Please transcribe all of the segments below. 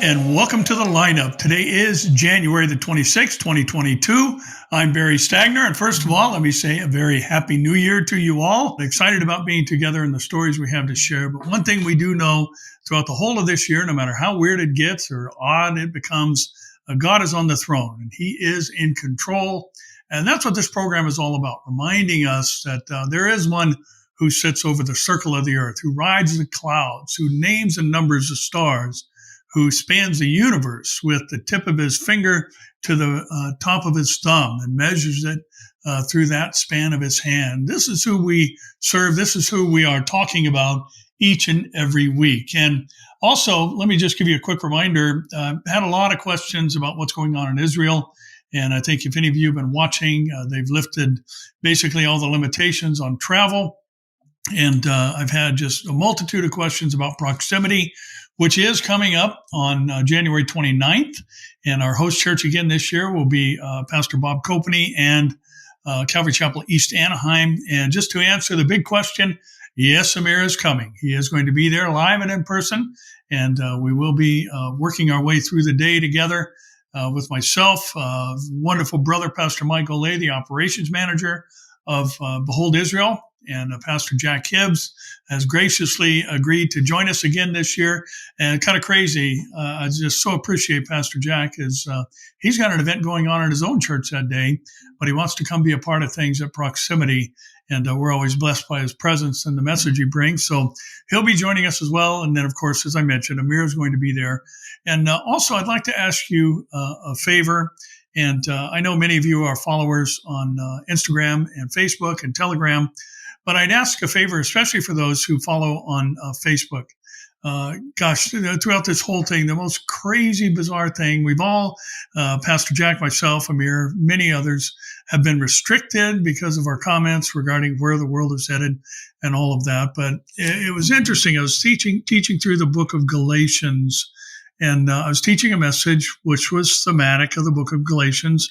and welcome to the lineup. Today is January the 26th, 2022. I'm Barry Stagner, and first of all, let me say a very happy new year to you all. Excited about being together and the stories we have to share. But one thing we do know throughout the whole of this year, no matter how weird it gets or odd it becomes, God is on the throne, and He is in control. And that's what this program is all about, reminding us that there is one who sits over the circle of the earth, who rides the clouds, who names and numbers the stars, who spans the universe with the tip of his finger to the top of his thumb and measures it through that span of his hand. This is who we serve. This is who we are talking about each and every week. And also, let me just give you a quick reminder. Had a lot of questions about what's going on in Israel. And I think if any of you have been watching, they've lifted basically all the limitations on travel. And I've had just a multitude of questions about proximity, which is coming up on January 29th. And our host church again this year will be Pastor Bob Copany and Calvary Chapel East Anaheim. And just to answer the big question, yes, Amir is coming. He is going to be there live and in person. And we will be working our way through the day together with myself, wonderful brother, Pastor Michael Lay, the operations manager of Behold Israel. And Pastor Jack Hibbs has graciously agreed to join us again this year. And kind of crazy, I just so appreciate Pastor Jack. He's got an event going on at his own church that day, but he wants to come be a part of things at Proximity. And we're always blessed by his presence and the message he brings. So he'll be joining us as well. And then, of course, as I mentioned, Amir is going to be there. And also, I'd like to ask you a favor. And I know many of you are followers on Instagram and Facebook and Telegram. But I'd ask a favor, especially for those who follow on Facebook. Throughout this whole thing, the most crazy, bizarre thing, we've all, Pastor Jack, myself, Amir, many others, have been restricted because of our comments regarding where the world is headed and all of that. But it was interesting. I was teaching through the book of Galatians, and I was teaching a message which was thematic of the book of Galatians,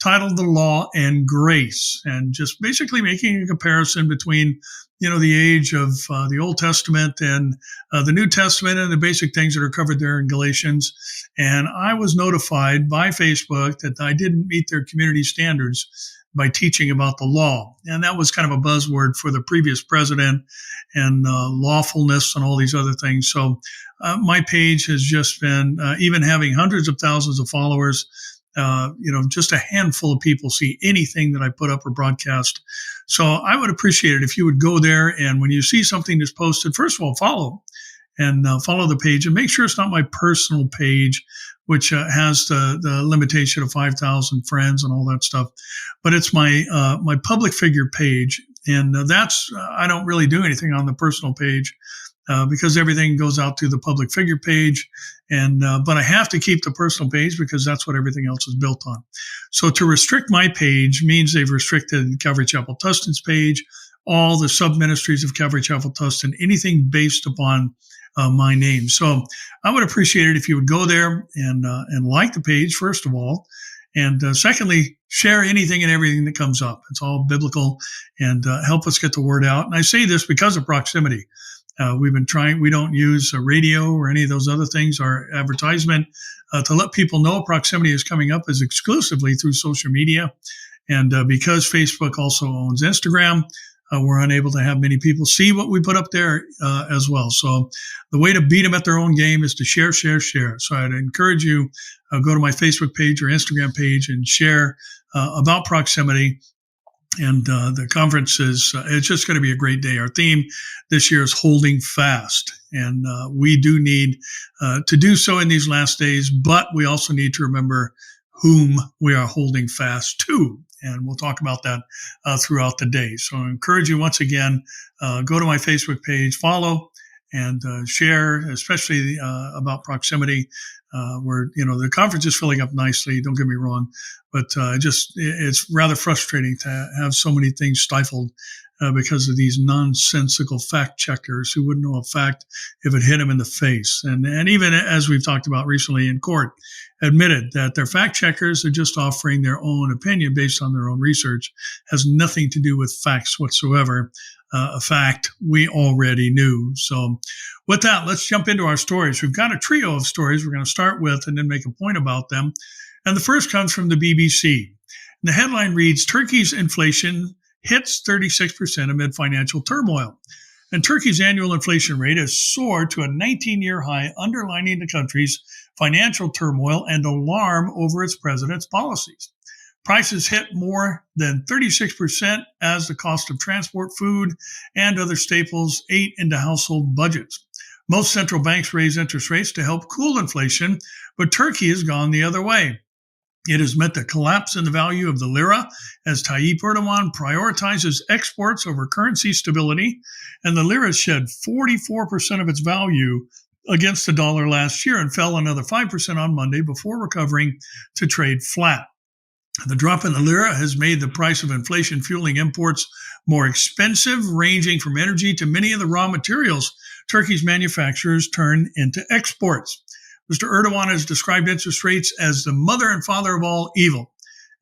titled The Law and Grace, and just basically making a comparison between, the age of the Old Testament and the New Testament and the basic things that are covered there in Galatians. And I was notified by Facebook that I didn't meet their community standards by teaching about the law. And that was kind of a buzzword for the previous president and lawfulness and all these other things. So my page has just been, even having hundreds of thousands of followers, just a handful of people see anything that I put up or broadcast. So I would appreciate it if you would go there, and when you see something that's posted, first of all, follow the page, and make sure it's not my personal page, which has the limitation of 5,000 friends and all that stuff, but it's my public figure page, and I don't really do anything on the personal page. Because everything goes out to the public figure page, but I have to keep the personal page because that's what everything else is built on. So to restrict my page means they've restricted Calvary Chapel Tustin's page, all the sub-ministries of Calvary Chapel Tustin, anything based upon my name. So I would appreciate it if you would go there and like the page, first of all. And secondly, share anything and everything that comes up. It's all biblical, and help us get the word out. And I say this because of proximity. We've been trying, we don't use radio or any of those other things. Our advertisement to let people know Proximity is coming up is exclusively through social media. And because Facebook also owns Instagram, we're unable to have many people see what we put up there as well. So the way to beat them at their own game is to share. So I'd encourage you, go to my Facebook page or Instagram page and share about Proximity. And the conference it's just going to be a great day. Our theme this year is holding fast. And we do need to do so in these last days, but we also need to remember whom we are holding fast to. And we'll talk about that throughout the day. So I encourage you once again, go to my Facebook page, follow, and share, especially about Proximity. Where, the conference is filling up nicely, don't get me wrong, but it's rather frustrating to have so many things stifled because of these nonsensical fact checkers who wouldn't know a fact if it hit them in the face. And even as we've talked about recently in court, admitted that their fact checkers are just offering their own opinion based on their own research, has nothing to do with facts whatsoever. A fact we already knew. So with that, let's jump into our stories. We've got a trio of stories. We're going to start start with and then make a point about them. And the first comes from the BBC. And the headline reads, Turkey's inflation hits 36% amid financial turmoil. And Turkey's annual inflation rate has soared to a 19-year high, underlining the country's financial turmoil and alarm over its president's policies. Prices hit more than 36% as the cost of transport, food, and other staples ate into household budgets. Most central banks raise interest rates to help cool inflation, but Turkey has gone the other way. It has met the collapse in the value of the lira as Tayyip Erdogan prioritizes exports over currency stability, and the lira shed 44% of its value against the dollar last year and fell another 5% on Monday before recovering to trade flat. The drop in the lira has made the price of inflation fueling imports more expensive, ranging from energy to many of the raw materials Turkey's manufacturers turn into exports. Mr. Erdogan has described interest rates as the mother and father of all evil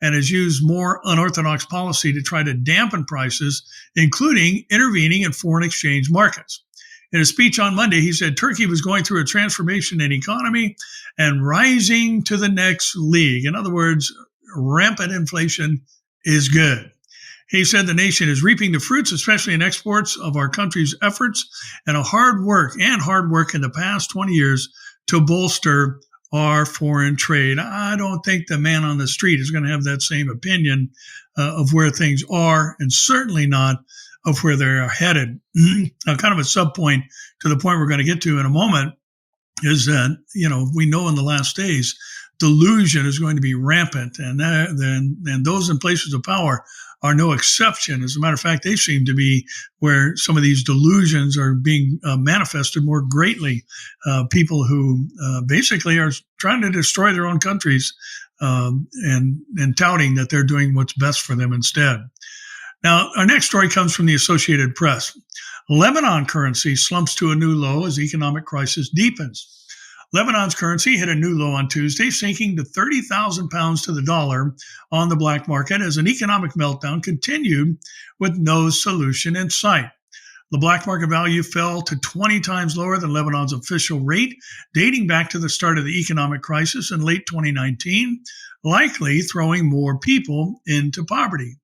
and has used more unorthodox policy to try to dampen prices, including intervening in foreign exchange markets. In a speech on Monday, he said Turkey was going through a transformation in economy and rising to the next league. In other words, rampant inflation is good. He said the nation is reaping the fruits, especially in exports, of our country's efforts and hard work in the past 20 years to bolster our foreign trade. I don't think the man on the street is going to have that same opinion of where things are, and certainly not of where they're headed. Now, kind of a sub-point to the point we're going to get to in a moment is that, we know in the last days, delusion is going to be rampant, and those in places of power are no exception. As a matter of fact, they seem to be where some of these delusions are being manifested more greatly. People who basically are trying to destroy their own countries and touting that they're doing what's best for them instead. Now, our next story comes from the Associated Press. Lebanon currency slumps to a new low as economic crisis deepens. Lebanon's currency hit a new low on Tuesday, sinking to 30,000 pounds to the dollar on the black market as an economic meltdown continued with no solution in sight. The black market value fell to 20 times lower than Lebanon's official rate, dating back to the start of the economic crisis in late 2019, likely throwing more people into poverty.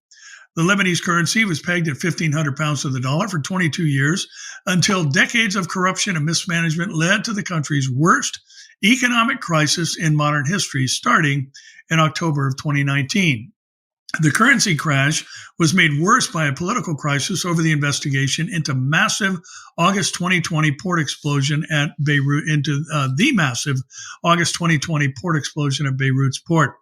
The Lebanese currency was pegged at 1,500 pounds to the dollar for 22 years until decades of corruption and mismanagement led to the country's worst economic crisis in modern history, starting in October of 2019. The currency crash was made worse by a political crisis over the investigation into massive August 2020 port explosion at Beirut, the massive August 2020 port explosion at Beirut's port.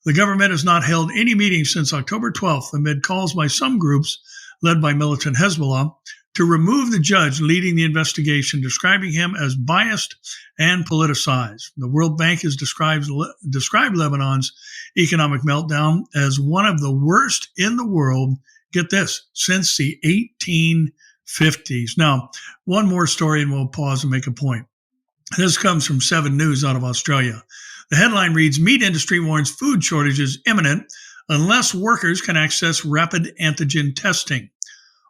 The government has not held any meetings since October 12th amid calls by some groups, led by militant Hezbollah, to remove the judge leading the investigation, describing him as biased and politicized. The World Bank has described Lebanon's economic meltdown as one of the worst in the world, get this, since the 1850s. Now, one more story and we'll pause and make a point. This comes from 7 News out of Australia. The headline reads, Meat industry warns food shortages imminent unless workers can access rapid antigen testing.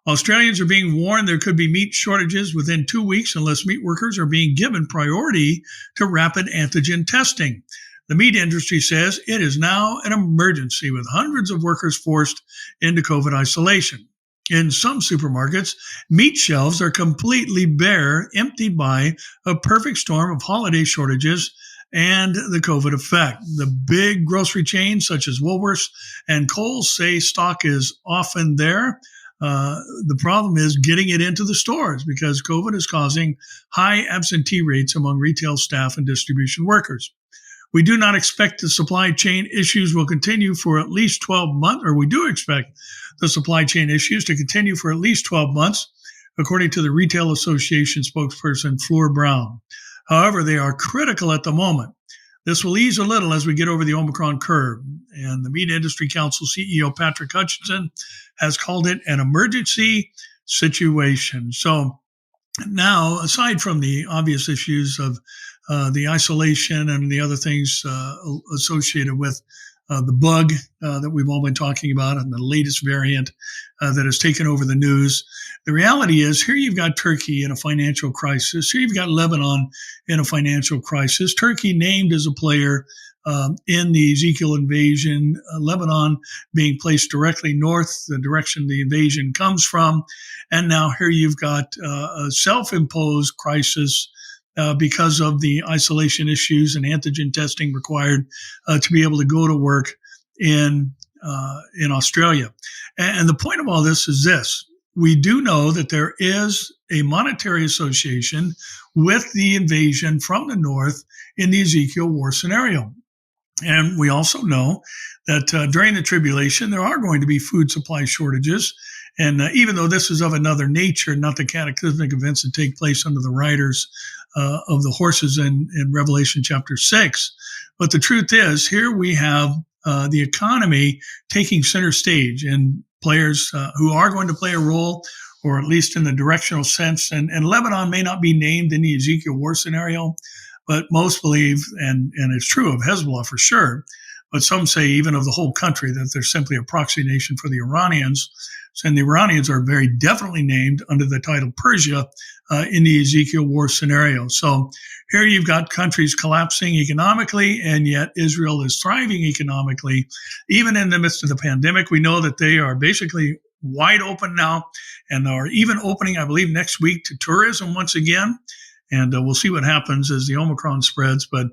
Australians are being warned there could be meat shortages within 2 weeks unless meat workers are being given priority to rapid antigen testing. The meat industry says it is now an emergency with hundreds of workers forced into COVID isolation. In some supermarkets, meat shelves are completely bare, emptied by a perfect storm of holiday shortages and the COVID effect. The big grocery chains such as Woolworths and Kohl's say stock is often there. The problem is getting it into the stores because COVID is causing high absentee rates among retail staff and distribution workers. We do not expect the supply chain issues will continue for at least 12 months, or we do expect the supply chain issues to continue for at least 12 months, according to the Retail Association spokesperson, Fleur Brown. However, they are critical at the moment. This will ease a little as we get over the Omicron curve. And the Meat Industry Council CEO, Patrick Hutchinson, has called it an emergency situation. So now, aside from the obvious issues of the isolation and the other things associated with the bug that we've all been talking about and the latest variant that has taken over the news. The reality is here you've got Turkey in a financial crisis. Here you've got Lebanon in a financial crisis. Turkey named as a player in the Ezekiel invasion, Lebanon being placed directly north, the direction the invasion comes from. And now here you've got a self-imposed crisis because of the isolation issues and antigen testing required to be able to go to work in Australia. And the point of all this is this. We do know that there is a monetary association with the invasion from the north in the Ezekiel war scenario. And we also know that during the tribulation, there are going to be food supply shortages. And even though this is of another nature, not the cataclysmic events that take place under the riders of the horses in Revelation chapter 6. But the truth is, here we have the economy taking center stage and players who are going to play a role, or at least in the directional sense. And Lebanon may not be named in the Ezekiel war scenario, but most believe, and it's true of Hezbollah for sure, but some say even of the whole country, that they're simply a proxy nation for the Iranians. And the Iranians are very definitely named under the title Persia in the Ezekiel war scenario. So here you've got countries collapsing economically, and yet Israel is thriving economically. Even in the midst of the pandemic, we know that they are basically wide open now and are even opening, I believe, next week to tourism once again. And we'll see what happens as the Omicron spreads. But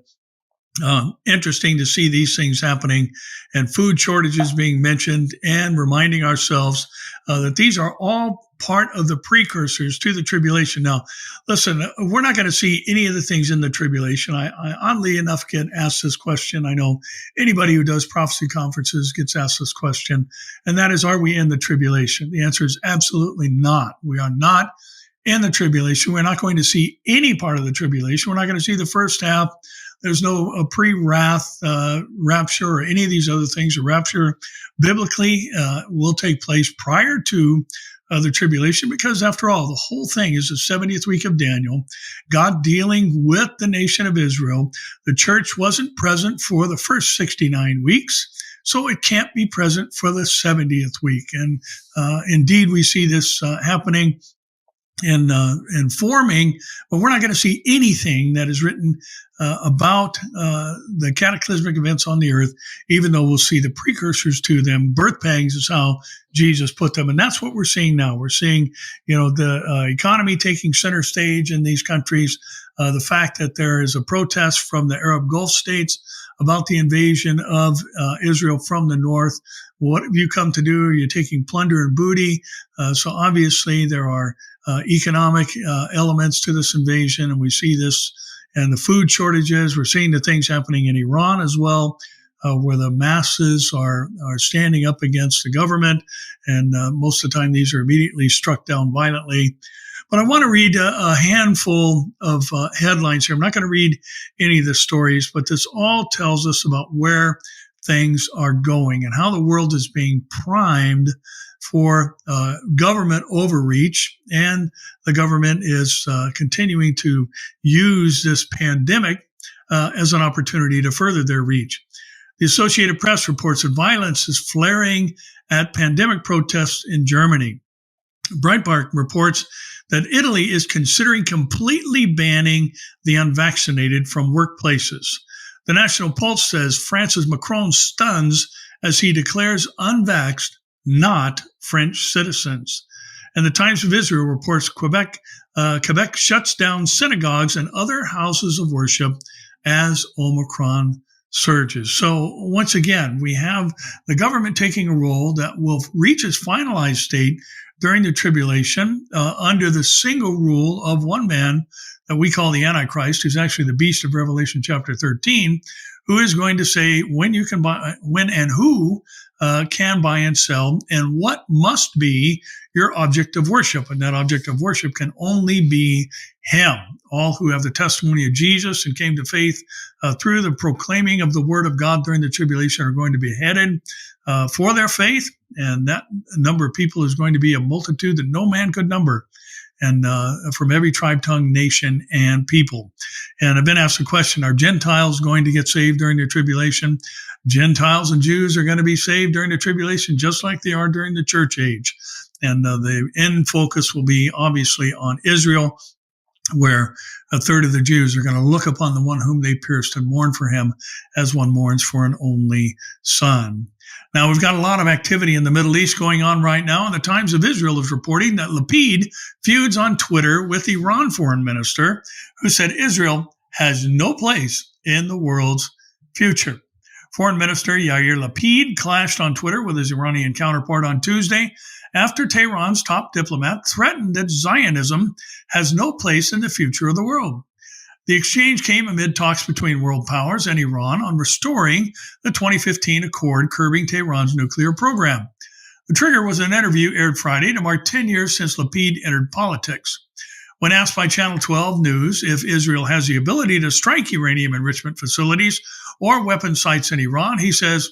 interesting to see these things happening and food shortages being mentioned, and reminding ourselves that these are all part of the precursors to the tribulation. Now, listen, we're not going to see any of the things in the tribulation. I oddly enough get asked this question. I know anybody who does prophecy conferences gets asked this question, and that is, are we in the tribulation? The answer is absolutely not. We are not in the tribulation. We're not going to see any part of the tribulation. We're not going to see the first half. There's no pre-wrath rapture or any of these other things. The rapture biblically will take place prior to the tribulation, because after all, the whole thing is the 70th week of Daniel, God dealing with the nation of Israel. The church wasn't present for the first 69 weeks, so it can't be present for the 70th week. And indeed, we see this happening and forming, but we're not going to see anything that is written about the cataclysmic events on the earth, even though we'll see the precursors to them. Birth pangs is how Jesus put them. And that's what we're seeing now. We're seeing, the economy taking center stage in these countries. The fact that there is a protest from the Arab Gulf states about the invasion of Israel from the north. What have you come to do? You're taking plunder and booty. So obviously there are economic elements to this invasion, and we see this and the food shortages. We're seeing the things happening in Iran as well, where the masses are standing up against the government, and most of the time these are immediately struck down violently. But I want to read a handful of headlines here. I'm not going to read any of the stories, but this all tells us about where things are going and how the world is being primed for government overreach, and the government is continuing to use this pandemic as an opportunity to further their reach. The Associated Press reports that violence is flaring at pandemic protests in Germany. Breitbart reports that Italy is considering completely banning the unvaccinated from workplaces. The National Pulse says France's Macron stuns as he declares unvaxxed not French citizens. And the Times of Israel reports Quebec shuts down synagogues and other houses of worship as Omicron surges. So once again, we have the government taking a role that will reach its finalized state during the tribulation under the single rule of one man that we call the Antichrist, who's actually the beast of Revelation chapter 13, who is going to say when you can buy, when and who can buy and sell, and what must be your object of worship. And that object of worship can only be him. All who have the testimony of Jesus and came to faith through the proclaiming of the word of God during the tribulation are going to be headed for their faith. And that number of people is going to be a multitude that no man could number, and from every tribe, tongue, nation, and people. And I've been asked the question, are Gentiles going to get saved during the tribulation? Gentiles and Jews are going to be saved during the tribulation, just like they are during the church age. And the end focus will be obviously on Israel, where a third of the Jews are going to look upon the one whom they pierced and mourn for him as one mourns for an only son. Now, we've got a lot of activity in the Middle East going on right now, and the Times of Israel is reporting that Lapid feuds on Twitter with Iran foreign minister, who said Israel has no place in the world's future. Foreign Minister Yair Lapid clashed on Twitter with his Iranian counterpart on Tuesday after Tehran's top diplomat threatened that Zionism has no place in the future of the world. The exchange came amid talks between world powers and Iran on restoring the 2015 accord curbing Tehran's nuclear program. The trigger was an interview aired Friday to mark 10 years since Lapid entered politics. When asked by Channel 12 News if Israel has the ability to strike uranium enrichment facilities or weapon sites in Iran, he says,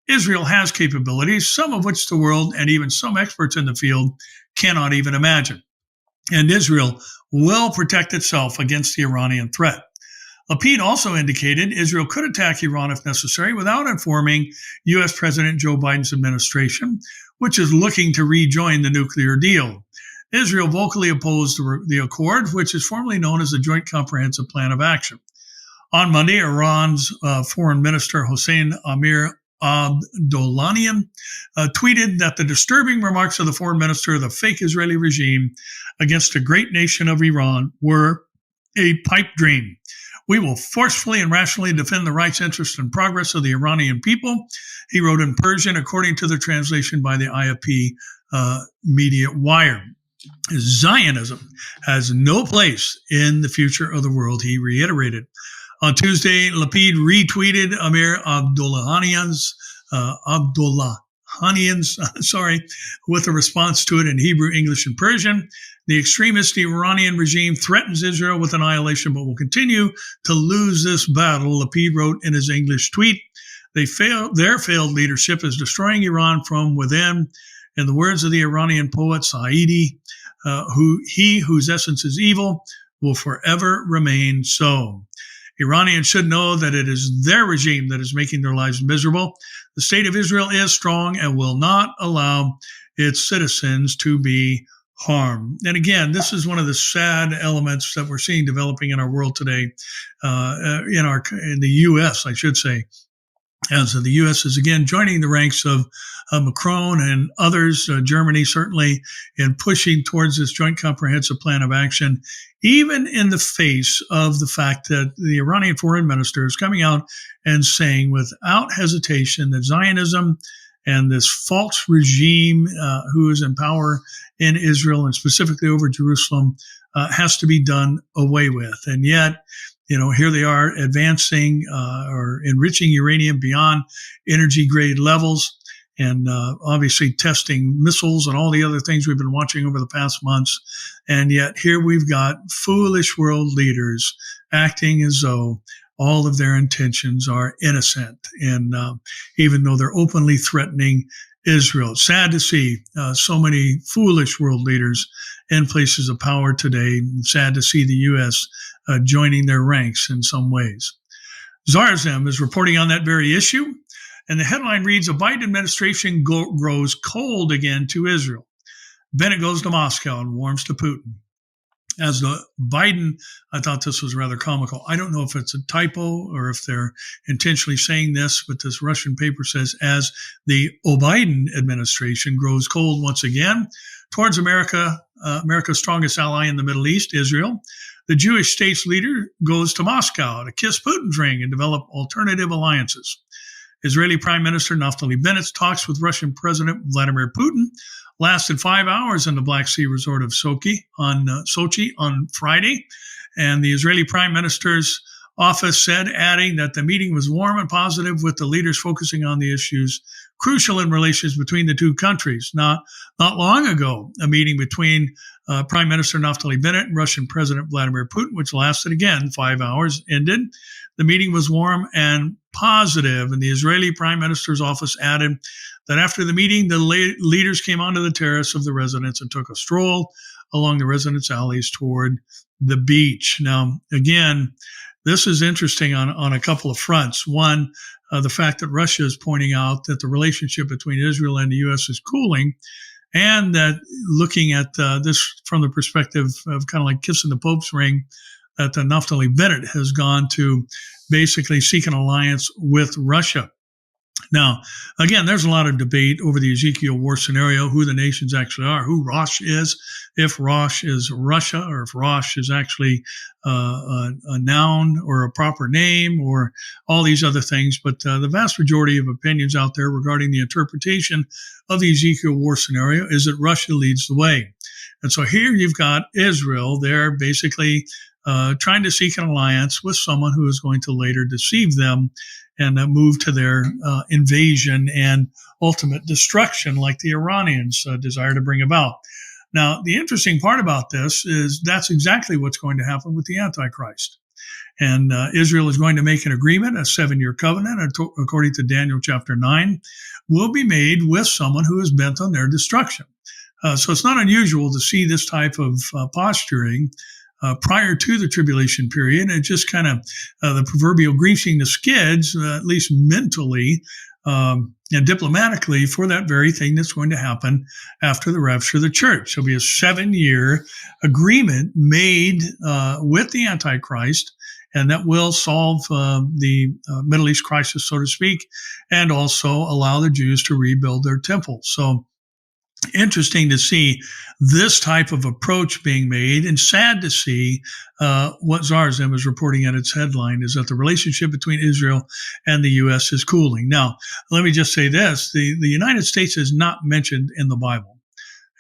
Israel has capabilities, some of which the world and even some experts in the field cannot even imagine. And Israel will protect itself against the Iranian threat. Lapid also indicated Israel could attack Iran if necessary without informing U.S. President Joe Biden's administration, which is looking to rejoin the nuclear deal. Israel vocally opposed the accord, which is formally known as the Joint Comprehensive Plan of Action. On Monday, Iran's Foreign Minister Hossein Amir Abdollahyan tweeted that the disturbing remarks of the foreign minister of the fake Israeli regime against the great nation of Iran were a pipe dream. We will forcefully and rationally defend the rights, interests, and progress of the Iranian people, he wrote in Persian, according to the translation by the IFP media wire. Zionism has no place in the future of the world, he reiterated. On Tuesday, Lapid retweeted Amir Abdollahyan's with a response to it in Hebrew, English, and Persian. The extremist Iranian regime threatens Israel with annihilation, but will continue to lose this battle, Lapid wrote in his English tweet. Their failed leadership is destroying Iran from within. In the words of the Iranian poet Saidi, whose essence is evil will forever remain so. Iranians should know that it is their regime that is making their lives miserable. The state of Israel is strong and will not allow its citizens to be harmed. And again, this is one of the sad elements that we're seeing developing in our world today, in the U.S., I should say, as the U.S. is again joining the ranks of Macron and others, Germany certainly, in pushing towards this joint comprehensive plan of action, even in the face of the fact that the Iranian foreign minister is coming out and saying without hesitation that Zionism and this false regime who is in power in Israel and specifically over Jerusalem has to be done away with. And yet, here they are advancing or enriching uranium beyond energy grade levels and obviously testing missiles and all the other things we've been watching over the past months. And yet here we've got foolish world leaders acting as though all of their intentions are innocent. And even though they're openly threatening Israel, sad to see so many foolish world leaders in places of power today. Sad to see the U.S. Joining their ranks in some ways. Zarzem is reporting on that very issue, and the headline reads, a Biden administration grows cold again to Israel. Bennett goes to Moscow and warms to Putin. As the Biden, I thought this was rather comical. I don't know if it's a typo or if they're intentionally saying this, but this Russian paper says, as the Biden administration grows cold once again towards America, America's strongest ally in the Middle East, Israel, the Jewish state's leader goes to Moscow to kiss Putin's ring and develop alternative alliances. Israeli Prime Minister Naftali Bennett's talks with Russian President Vladimir Putin lasted 5 hours in the Black Sea resort of Sochi on Friday. And the Israeli Prime Minister's office said, adding that the meeting was warm and positive with the leaders focusing on the issues crucial in relations between the two countries. Not long ago, a meeting between Prime Minister Naftali Bennett and Russian President Vladimir Putin, which lasted again 5 hours, ended. The meeting was warm and positive, and the Israeli Prime Minister's office added that after the meeting, the leaders came onto the terrace of the residence and took a stroll along the residence alleys toward the beach. Now, again, this is interesting on a couple of fronts. One, the fact that Russia is pointing out that the relationship between Israel and the U.S. is cooling, and that looking at this from the perspective of kind of like kissing the Pope's ring, that Naftali Bennett has gone to basically seek an alliance with Russia. Now, again, there's a lot of debate over the Ezekiel war scenario, who the nations actually are, who Rosh is, if Rosh is Russia, or if Rosh is actually a noun or a proper name, or all these other things. But the vast majority of opinions out there regarding the interpretation of the Ezekiel war scenario is that Russia leads the way. And so here you've got Israel. They're basically trying to seek an alliance with someone who is going to later deceive them and move to their invasion and ultimate destruction, like the Iranians desire to bring about. Now, the interesting part about this is that's exactly what's going to happen with the Antichrist. And Israel is going to make an agreement, a 7-year covenant, according to Daniel chapter 9, will be made with someone who is bent on their destruction. So it's not unusual to see this type of posturing prior to the tribulation period, and just kind of the proverbial greasing the skids, at least mentally and diplomatically, for that very thing that's going to happen after the rapture of the church. There'll be a 7-year agreement made with the Antichrist, and that will solve the Middle East crisis, so to speak, and also allow the Jews to rebuild their temple. So interesting to see this type of approach being made, and sad to see what Zarzem is reporting at its headline is that the relationship between Israel and the U.S. is cooling. Now, let me just say this. The United States is not mentioned in the Bible.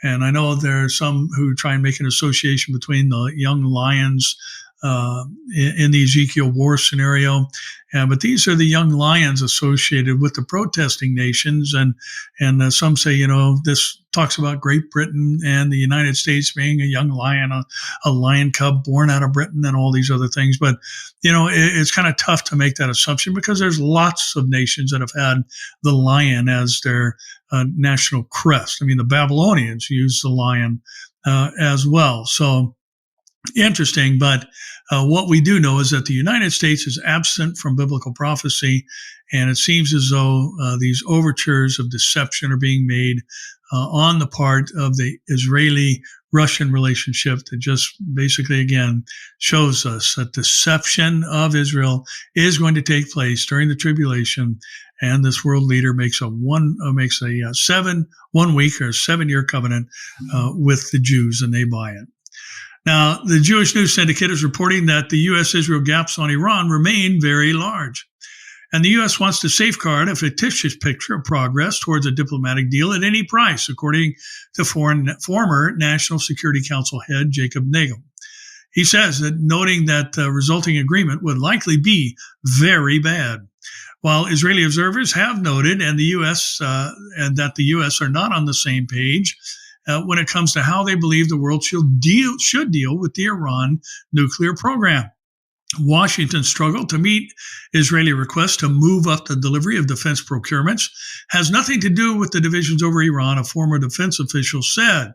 And I know there are some who try and make an association between the young lions in the Ezekiel war scenario. But these are the young lions associated with the protesting nations. And some say, this talks about Great Britain and the United States being a young lion, a lion cub born out of Britain, and all these other things. But, it's kind of tough to make that assumption, because there's lots of nations that have had the lion as their national crest. I mean, the Babylonians used the lion as well. So interesting, but what we do know is that the United States is absent from biblical prophecy, and it seems as though these overtures of deception are being made on the part of the Israeli-Russian relationship that just basically, again, shows us that deception of Israel is going to take place during the tribulation, and this world leader makes a 1 week or 7-year covenant with the Jews, and they buy it. Now, the Jewish News Syndicate is reporting that the U.S.-Israel gaps on Iran remain very large. And the U.S. wants to safeguard a fictitious picture of progress towards a diplomatic deal at any price, according to former National Security Council head Jacob Nagel. He says that, noting that the resulting agreement would likely be very bad. While Israeli observers have noted and that the U.S. are not on the same page when it comes to how they believe the world should deal with the Iran nuclear program. Washington's struggle to meet Israeli requests to move up the delivery of defense procurements has nothing to do with the divisions over Iran, a former defense official said.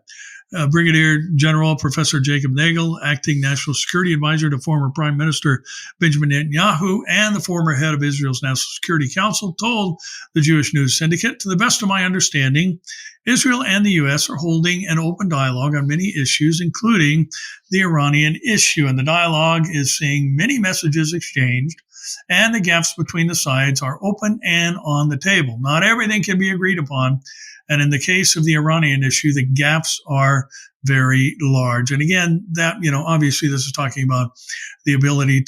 Brigadier General Professor Jacob Nagel, acting National Security Advisor to former Prime Minister Benjamin Netanyahu and the former head of Israel's National Security Council, told the Jewish News Syndicate, to the best of my understanding, Israel and the U.S. are holding an open dialogue on many issues, including the Iranian issue. And the dialogue is seeing many messages exchanged, and the gaps between the sides are open and on the table. Not everything can be agreed upon. And in the case of the Iranian issue, the gaps are very large. And again, that, obviously this is talking about the ability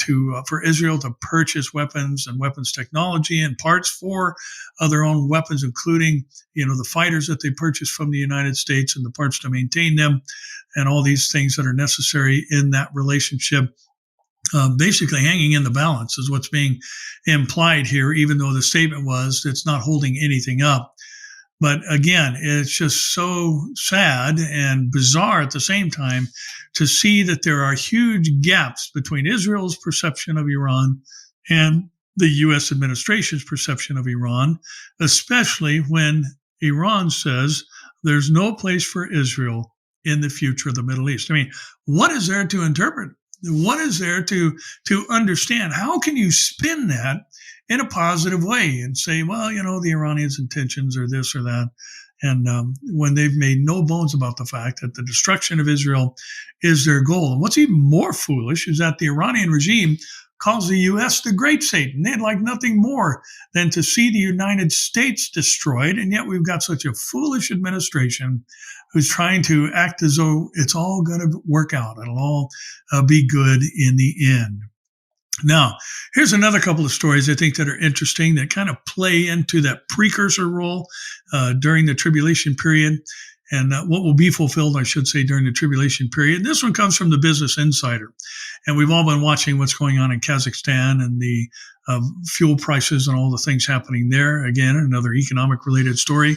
for Israel to purchase weapons and weapons technology and parts for their own weapons, including, the fighters that they purchase from the United States and the parts to maintain them, and all these things that are necessary in that relationship. Basically hanging in the balance is what's being implied here, even though the statement was it's not holding anything up. But again, it's just so sad and bizarre at the same time to see that there are huge gaps between Israel's perception of Iran and the U.S. administration's perception of Iran, especially when Iran says there's no place for Israel in the future of the Middle East. I mean, what is there to interpret? What is there to understand? How can you spin that in a positive way and say, well, the Iranians' intentions are this or that? And when they've made no bones about the fact that the destruction of Israel is their goal. And what's even more foolish is that the Iranian regime calls the U.S. the great Satan. They'd like nothing more than to see the United States destroyed. And yet we've got such a foolish administration who's trying to act as though it's all going to work out. It'll all be good in the end. Now, here's another couple of stories I think that are interesting that kind of play into that precursor role during the tribulation period and what will be fulfilled, I should say, during the tribulation period. This one comes from the Business Insider. And we've all been watching what's going on in Kazakhstan and the fuel prices and all the things happening there. Again, another economic related story.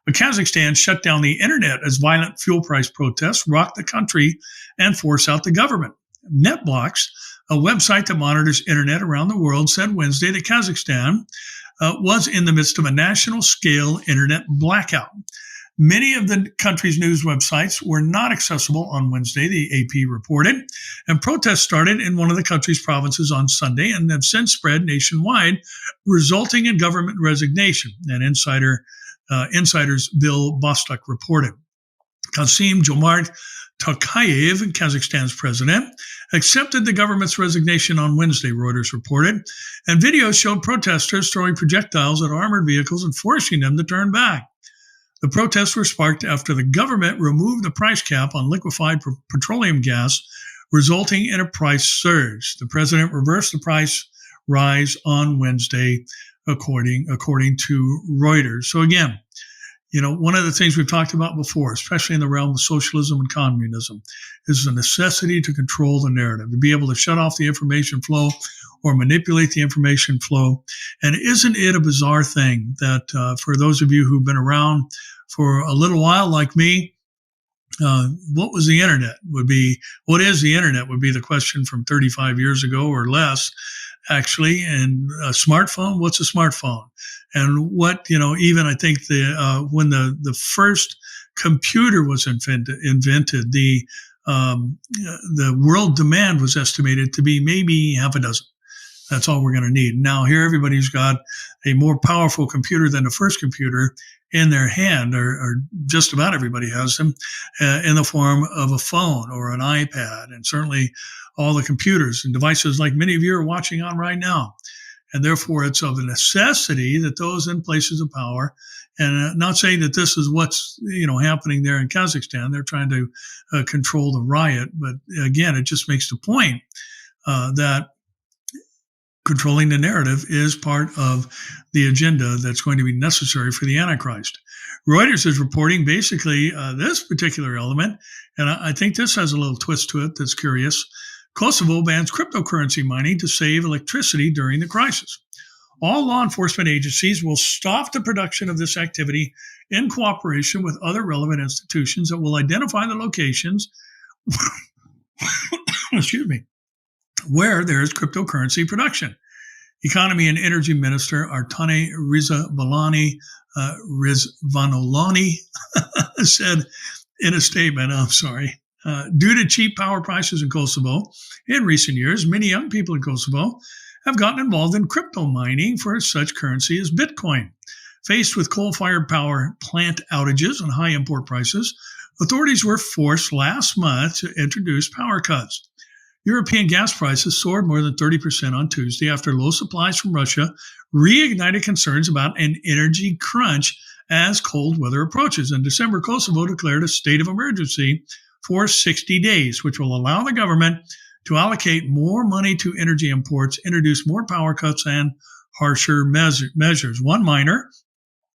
But Kazakhstan shut down the internet as violent fuel price protests rocked the country and forced out the government. NetBlocks, a website that monitors internet around the world, said Wednesday that Kazakhstan was in the midst of a national-scale internet blackout. Many of the country's news websites were not accessible on Wednesday, the AP reported, and protests started in one of the country's provinces on Sunday and have since spread nationwide, resulting in government resignation, an insider's Bill Bostok reported. Kasim Jomart Tokayev, Kazakhstan's president, accepted the government's resignation on Wednesday, Reuters reported, and videos showed protesters throwing projectiles at armored vehicles and forcing them to turn back. The protests were sparked after the government removed the price cap on liquefied petroleum gas, resulting in a price surge. The president reversed the price rise on Wednesday, according to Reuters. So again, one of the things we've talked about before, especially in the realm of socialism and communism, is the necessity to control the narrative, to be able to shut off the information flow or manipulate the information flow. And isn't it a bizarre thing that for those of you who've been around for a little while like me, what is the internet would be the question from 35 years ago or less, actually. And a smartphone, what's a smartphone? And what, even I think when the first computer was invented, the world demand was estimated to be maybe half a dozen. That's all we're going to need. Now here, everybody's got a more powerful computer than the first computer in their hand, or just about everybody has them in the form of a phone or an iPad, and certainly all the computers and devices like many of you are watching on right now. And therefore, it's of a necessity that those in places of power, and not saying that this is what's happening there in Kazakhstan. They're trying to control the riot, but again, it just makes the point that controlling the narrative is part of the agenda that's going to be necessary for the Antichrist. Reuters is reporting basically this particular element, and I think this has a little twist to it that's curious. Kosovo bans cryptocurrency mining to save electricity during the crisis. All law enforcement agencies will stop the production of this activity in cooperation with other relevant institutions that will identify the locations where there is cryptocurrency production. Economy and Energy Minister Artane Rizvanolani said in a statement, due to cheap power prices in Kosovo, in recent years, many young people in Kosovo have gotten involved in crypto mining for such currency as Bitcoin. Faced with coal-fired power plant outages and high import prices, authorities were forced last month to introduce power cuts. European gas prices soared more than 30% on Tuesday after low supplies from Russia reignited concerns about an energy crunch as cold weather approaches. In December, Kosovo declared a state of emergency for 60 days, which will allow the government to allocate more money to energy imports, introduce more power cuts, and harsher measures. One miner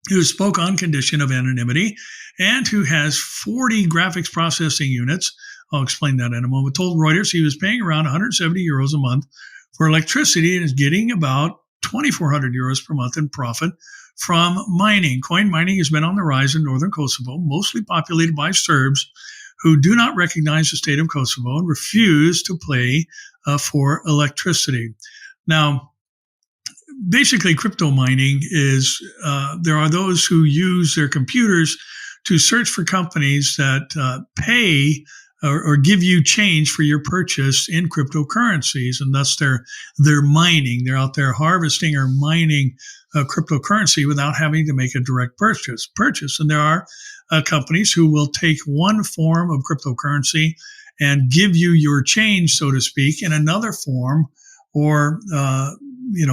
who spoke on condition of anonymity and who has 40 graphics processing units, I'll explain that in a moment, told Reuters he was paying around 170 euros a month for electricity and is getting about 2,400 euros per month in profit from mining. Coin mining has been on the rise in northern Kosovo, mostly populated by Serbs who do not recognize the state of Kosovo and refuse to pay for electricity. Now, basically, crypto mining is there are those who use their computers to search for companies that pay or give you change for your purchase in cryptocurrencies, and thus they're mining. They're out there harvesting or mining cryptocurrency without having to make a direct purchase. And there are companies who will take one form of cryptocurrency and give you your change, so to speak, in another form, or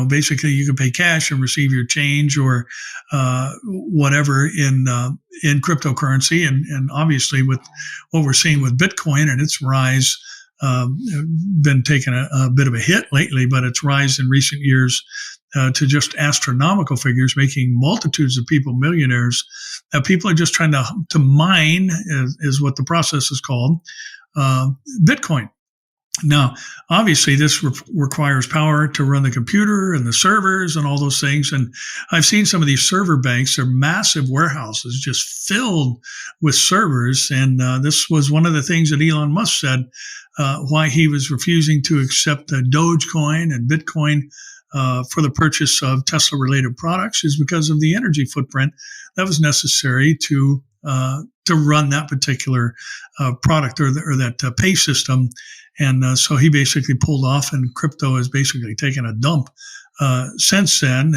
basically you can pay cash and receive your change or whatever in cryptocurrency. And obviously, with what we're seeing with Bitcoin and its rise, been taking a bit of a hit lately, but its rise in recent years to just astronomical figures, making multitudes of people millionaires. People are just trying to mine, is what the process is called, Bitcoin. Now, obviously, this requires power to run the computer and the servers and all those things. And I've seen some of these server banks. They're massive warehouses just filled with servers. And this was one of the things that Elon Musk said why he was refusing to accept Dogecoin and Bitcoin for the purchase of Tesla-related products, is because of the energy footprint that was necessary to run that particular product or that pay system. And so he basically pulled off, and crypto has basically taken a dump since then.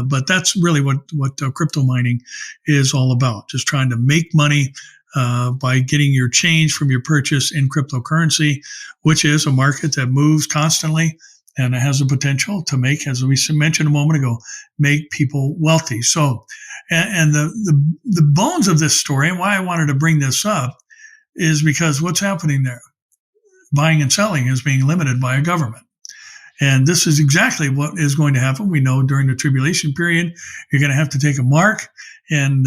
But that's really what crypto mining is all about, just trying to make money by getting your change from your purchase in cryptocurrency, which is a market that moves constantly and it has the potential to make, as we mentioned a moment ago, make people wealthy. So, and the bones of this story, and why I wanted to bring this up, is because what's happening there? Buying and selling is being limited by a government. And this is exactly what is going to happen. We know during the tribulation period, you're going to have to take a mark in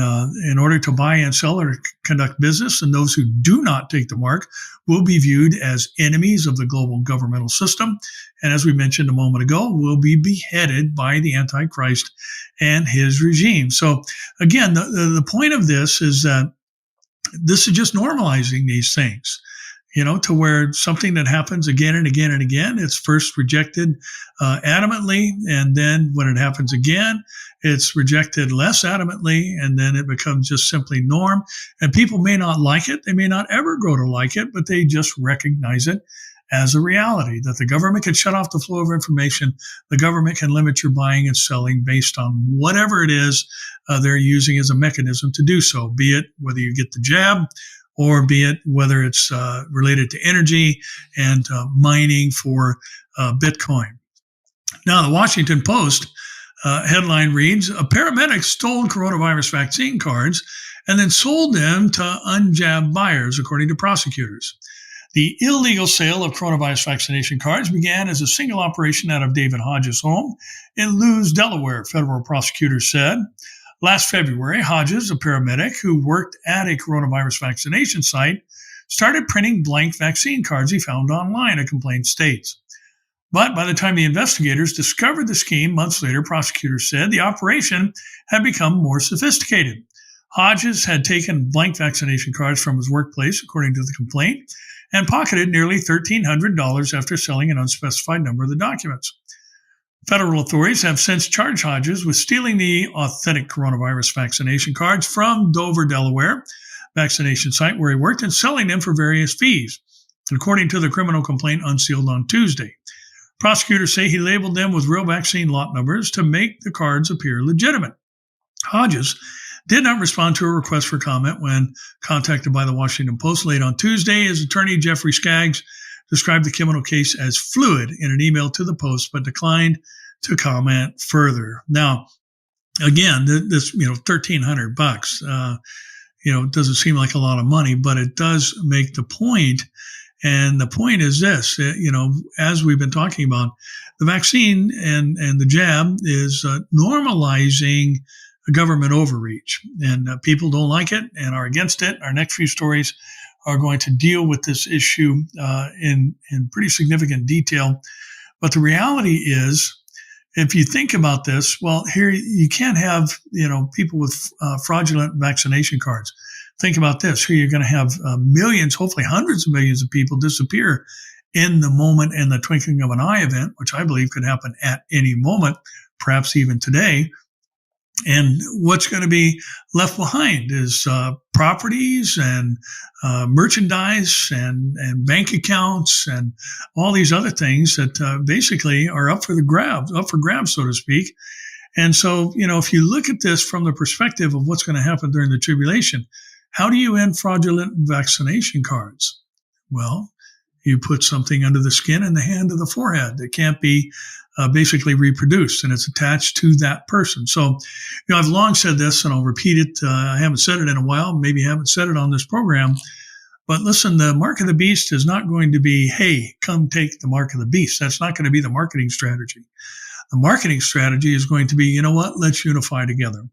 order to buy and sell or conduct business. And those who do not take the mark will be viewed as enemies of the global governmental system. And as we mentioned a moment ago, will be beheaded by the Antichrist and his regime. So again, the point of this is that this is just normalizing these things. To where something that happens again and again and again, it's first rejected adamantly, and then when it happens again, it's rejected less adamantly, and then it becomes just simply norm. And people may not like it. They may not ever grow to like it, but they just recognize it as a reality, that the government can shut off the flow of information. The government can limit your buying and selling based on whatever it is they're using as a mechanism to do so, be it whether you get the jab, or be it whether it's related to energy and mining for Bitcoin. Now, the Washington Post headline reads, a paramedic stole coronavirus vaccine cards and then sold them to unjabbed buyers, according to prosecutors. The illegal sale of coronavirus vaccination cards began as a single operation out of David Hodges' home in Lewes, Delaware, federal prosecutors said. Last February, Hodges, a paramedic who worked at a coronavirus vaccination site, started printing blank vaccine cards he found online, a complaint states. But by the time the investigators discovered the scheme months later, prosecutors said the operation had become more sophisticated. Hodges had taken blank vaccination cards from his workplace, according to the complaint, and pocketed nearly $1,300 after selling an unspecified number of the documents. Federal authorities have since charged Hodges with stealing the authentic coronavirus vaccination cards from Dover, Delaware, vaccination site where he worked, and selling them for various fees, according to the criminal complaint unsealed on Tuesday. Prosecutors say he labeled them with real vaccine lot numbers to make the cards appear legitimate. Hodges did not respond to a request for comment when contacted by the Washington Post late on Tuesday. His attorney, Jeffrey Skaggs, described the criminal case as fluid in an email to the Post, but declined to comment further. Now, again, this $1,300, doesn't seem like a lot of money, but it does make the point. And the point is this: as we've been talking about, the vaccine and the jab is normalizing government overreach, and people don't like it and are against it. Our next few stories are going to deal with this issue in pretty significant detail. But the reality is, if you think about this, well, here you can't have people with fraudulent vaccination cards. Think about this: here you're going to have millions, hopefully hundreds of millions of people disappear in the moment and the twinkling of an eye event, which I believe could happen at any moment, perhaps even today. And what's going to be left behind is properties and merchandise and bank accounts and all these other things that basically are up for grabs, so to speak. And so, if you look at this from the perspective of what's going to happen during the tribulation, how do you end fraudulent vaccination cards? Well, you put something under the skin and the hand of the forehead that can't be basically reproduced, and it's attached to that person. So, I've long said this, and I'll repeat it. I haven't said it in a while, maybe haven't said it on this program. But listen, the mark of the beast is not going to be, hey, come take the mark of the beast. That's not going to be the marketing strategy. The marketing strategy is going to be, you know what, let's unify together.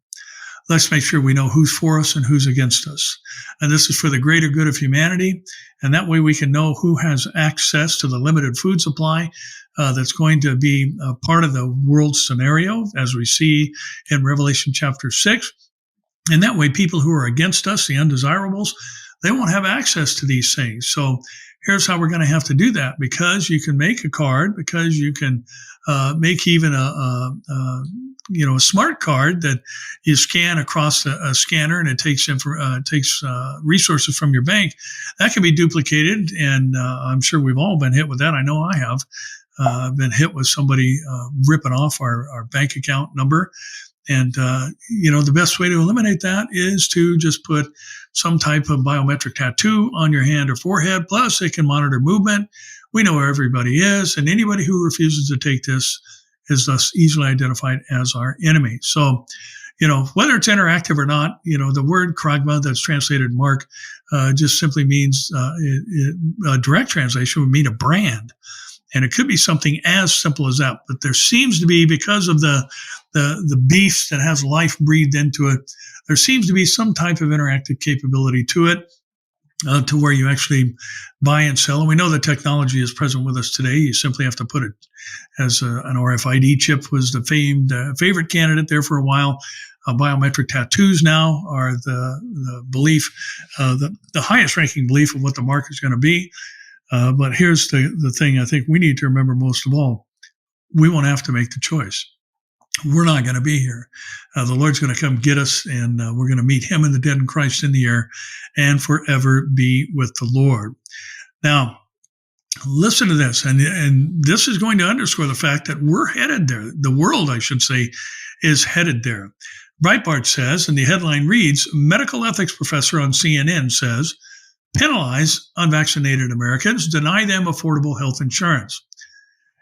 Let's make sure we know who's for us and who's against us. And this is for the greater good of humanity. And that way we can know who has access to the limited food supply that's going to be a part of the world scenario, as we see in Revelation chapter 6. And that way people who are against us, the undesirables, they won't have access to these things. So here's how we're going to have to do that, because you can make a card, because you can make even a smart card that you scan across a scanner, and it takes resources from your bank. That can be duplicated, and I'm sure we've all been hit with that. I know I have been hit with somebody ripping off our bank account number. And, the best way to eliminate that is to just put some type of biometric tattoo on your hand or forehead. Plus, they can monitor movement. We know where everybody is, and anybody who refuses to take this is thus easily identified as our enemy. So, whether it's interactive or not, the word kragma that's translated mark just simply means a direct translation would mean a brand. And it could be something as simple as that. But there seems to be, because of the beast that has life breathed into it, there seems to be some type of interactive capability to it, to where you actually buy and sell. And we know the technology is present with us today. You simply have to put it as an RFID chip was the favorite candidate there for a while. Biometric tattoos now are the belief, the highest ranking belief of what the market is going to be. But here's the thing I think we need to remember most of all. We won't have to make the choice. We're not going to be here. The Lord's going to come get us, and we're going to meet him and the dead in Christ in the air and forever be with the Lord. Now, listen to this, and this is going to underscore the fact that we're headed there. The world, I should say, is headed there. Breitbart says, and the headline reads, medical ethics professor on CNN says, penalize unvaccinated Americans, deny them affordable health insurance.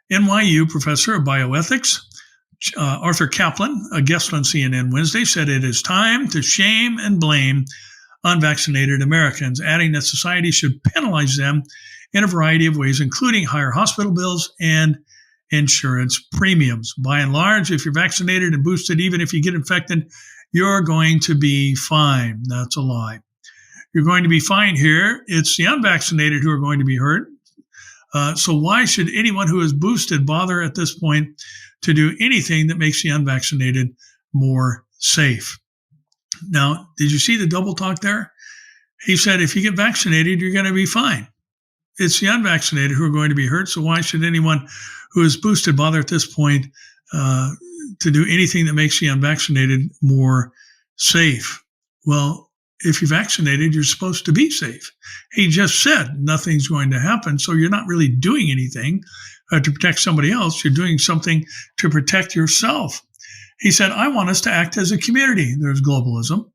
NYU professor of bioethics, Arthur Kaplan, a guest on CNN Wednesday, said it is time to shame and blame unvaccinated Americans, adding that society should penalize them in a variety of ways, including higher hospital bills and insurance premiums. By and large, if you're vaccinated and boosted, even if you get infected, you're going to be fine. That's a lie. You're going to be fine here. It's the unvaccinated who are going to be hurt. So why should anyone who is boosted bother at this point to do anything that makes the unvaccinated more safe? Now, did you see the double talk there? He said, if you get vaccinated, you're going to be fine. It's the unvaccinated who are going to be hurt. So why should anyone who is boosted bother at this point to do anything that makes the unvaccinated more safe? Well, if you're vaccinated, you're supposed to be safe. He just said nothing's going to happen, so you're not really doing anything to protect somebody else. You're doing something to protect yourself. He said, I want us to act as a community. There's globalism.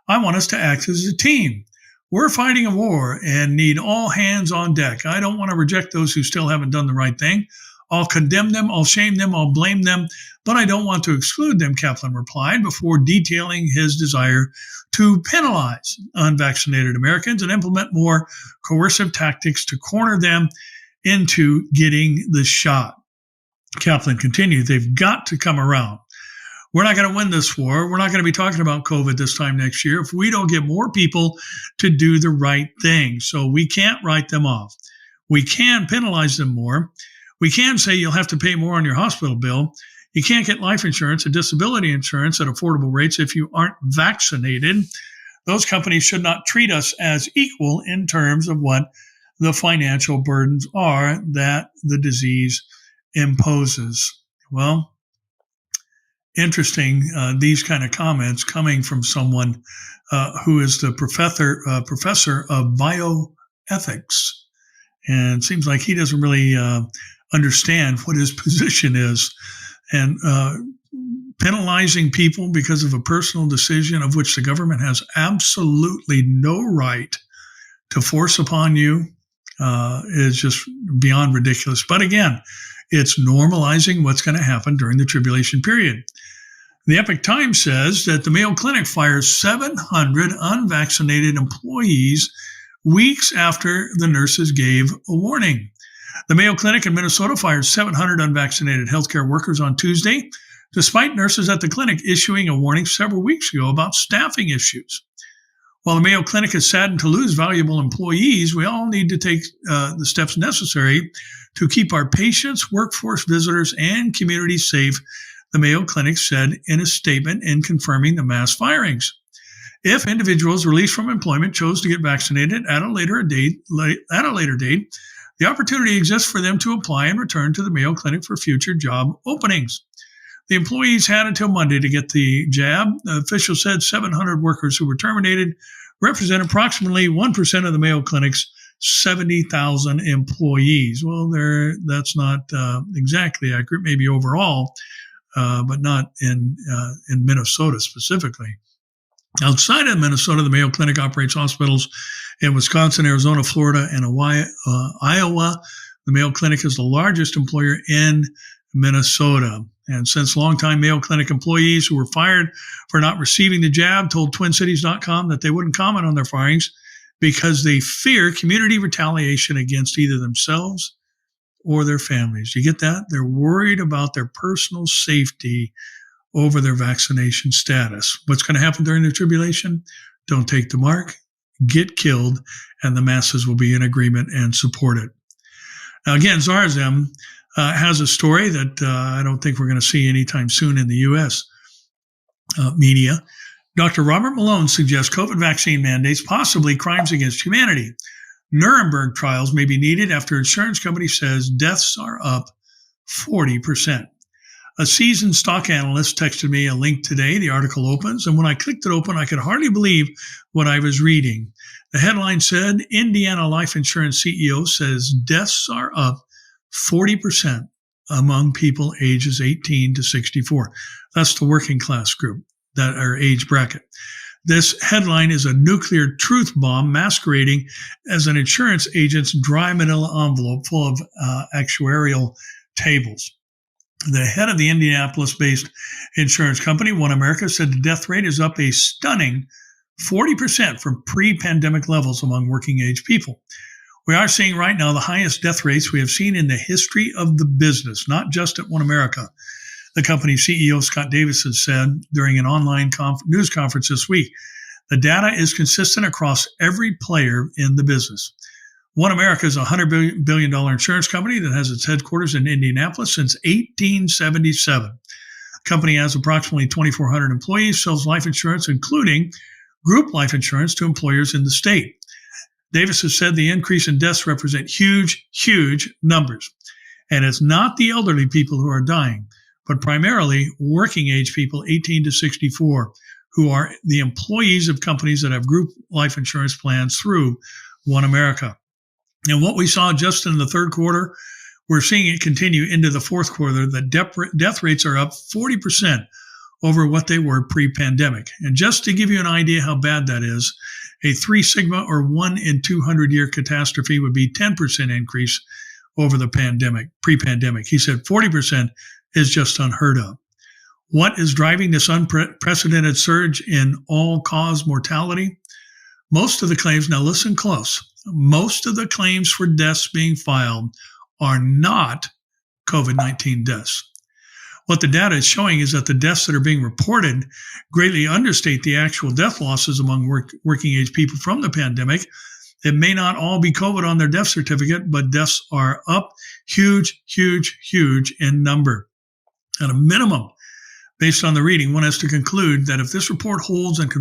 I want us to act as a team. We're fighting a war and need all hands on deck. I don't want to reject those who still haven't done the right thing. I'll condemn them, I'll shame them, I'll blame them, but I don't want to exclude them, Kaplan replied before detailing his desire to penalize unvaccinated Americans and implement more coercive tactics to corner them into getting the shot. Kaplan continued, they've got to come around. We're not going to win this war. We're not going to be talking about COVID this time next year if we don't get more people to do the right thing. So we can't write them off. We can penalize them more. We can say you'll have to pay more on your hospital bill. You can't get life insurance and disability insurance at affordable rates if you aren't vaccinated. Those companies should not treat us as equal in terms of what the financial burdens are that the disease imposes. Well, interesting, these kind of comments coming from someone who is the professor of bioethics. And it seems like he doesn't really understand what his position is. And penalizing people because of a personal decision of which the government has absolutely no right to force upon you is just beyond ridiculous. But again, it's normalizing what's going to happen during the tribulation period. The Epoch Times says that the Mayo Clinic fires 700 unvaccinated employees weeks after the nurses gave a warning. The Mayo Clinic in Minnesota fired 700 unvaccinated healthcare workers on Tuesday, despite nurses at the clinic issuing a warning several weeks ago about staffing issues. While the Mayo Clinic is saddened to lose valuable employees, we all need to take the steps necessary to keep our patients, workforce visitors, and communities safe, the Mayo Clinic said in a statement in confirming the mass firings. If individuals released from employment chose to get vaccinated at a later date, the opportunity exists for them to apply and return to the Mayo Clinic for future job openings. The employees had until Monday to get the jab. The official said 700 workers who were terminated represent approximately 1% of the Mayo Clinic's 70,000 employees. Well, that's not exactly accurate, maybe overall, but not in Minnesota specifically. Outside of Minnesota, the Mayo Clinic operates hospitals in Wisconsin, Arizona, Florida, and Iowa. The Mayo Clinic is the largest employer in Minnesota. And since longtime Mayo Clinic employees who were fired for not receiving the jab told TwinCities.com that they wouldn't comment on their firings because they fear community retaliation against either themselves or their families. You get that? They're worried about their personal safety over their vaccination status. What's going to happen during the tribulation? Don't take the mark, get killed, and the masses will be in agreement and support it. Now, again, Zarzem has a story that I don't think we're going to see anytime soon in the U.S. Media. Dr. Robert Malone suggests COVID vaccine mandates, possibly crimes against humanity. Nuremberg trials may be needed after insurance company says deaths are up 40%. A seasoned stock analyst texted me a link today. The article opens, and when I clicked it open, I could hardly believe what I was reading. The headline said, Indiana life insurance CEO says deaths are up 40% among people ages 18 to 64. That's the working class group, that our age bracket. This headline is a nuclear truth bomb masquerading as an insurance agent's dry manila envelope full of actuarial tables. The head of the Indianapolis-based insurance company, One America, said the death rate is up a stunning 40% from pre-pandemic levels among working-age people. We are seeing right now the highest death rates we have seen in the history of the business, not just at One America. The company's CEO, Scott Davis, has said during an online news conference this week, the data is consistent across every player in the business. One America is a $100 billion insurance company that has its headquarters in Indianapolis since 1877. The company has approximately 2,400 employees, sells life insurance, including group life insurance, to employers in the state. Davis has said the increase in deaths represent huge, huge numbers. And it's not the elderly people who are dying, but primarily working age people 18 to 64 who are the employees of companies that have group life insurance plans through One America. And what we saw just in the third quarter, we're seeing it continue into the fourth quarter. The death rates are up 40% over what they were pre-pandemic. And just to give you an idea how bad that is, a 3 sigma or 1 in 200 year catastrophe would be 10% increase over the pre-pandemic. He said 40% is just unheard of. What is driving this unprecedented surge in all-cause mortality? Most of the claims, now listen close, most of the claims for deaths being filed are not COVID-19 deaths. What the data is showing is that the deaths that are being reported greatly understate the actual death losses among working age people from the pandemic. It may not all be COVID on their death certificate, but deaths are up huge, huge, huge in number. At a minimum, based on the reading, one has to conclude that if this report holds and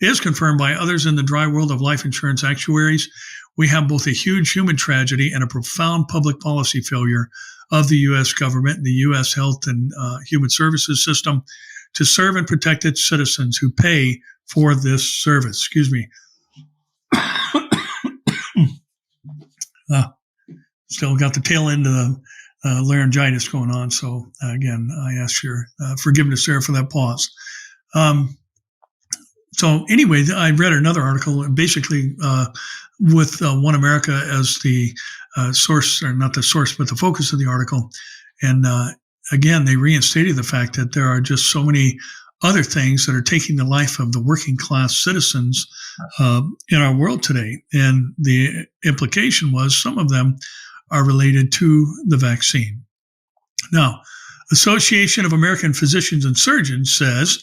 is confirmed by others in the dry world of life insurance actuaries, we have both a huge human tragedy and a profound public policy failure of the U.S. government and the U.S. Health and Human Services system to serve and protect its citizens who pay for this service. Excuse me. Still got the tail end of the laryngitis going on. So again, I ask your forgiveness there for that pause. So anyway, I read another article basically with One America as the source, or not the source, but the focus of the article. And again, they reinstated the fact that there are just so many other things that are taking the life of the working class citizens in our world today. And the implication was some of them are related to the vaccine. Now, Association of American Physicians and Surgeons says,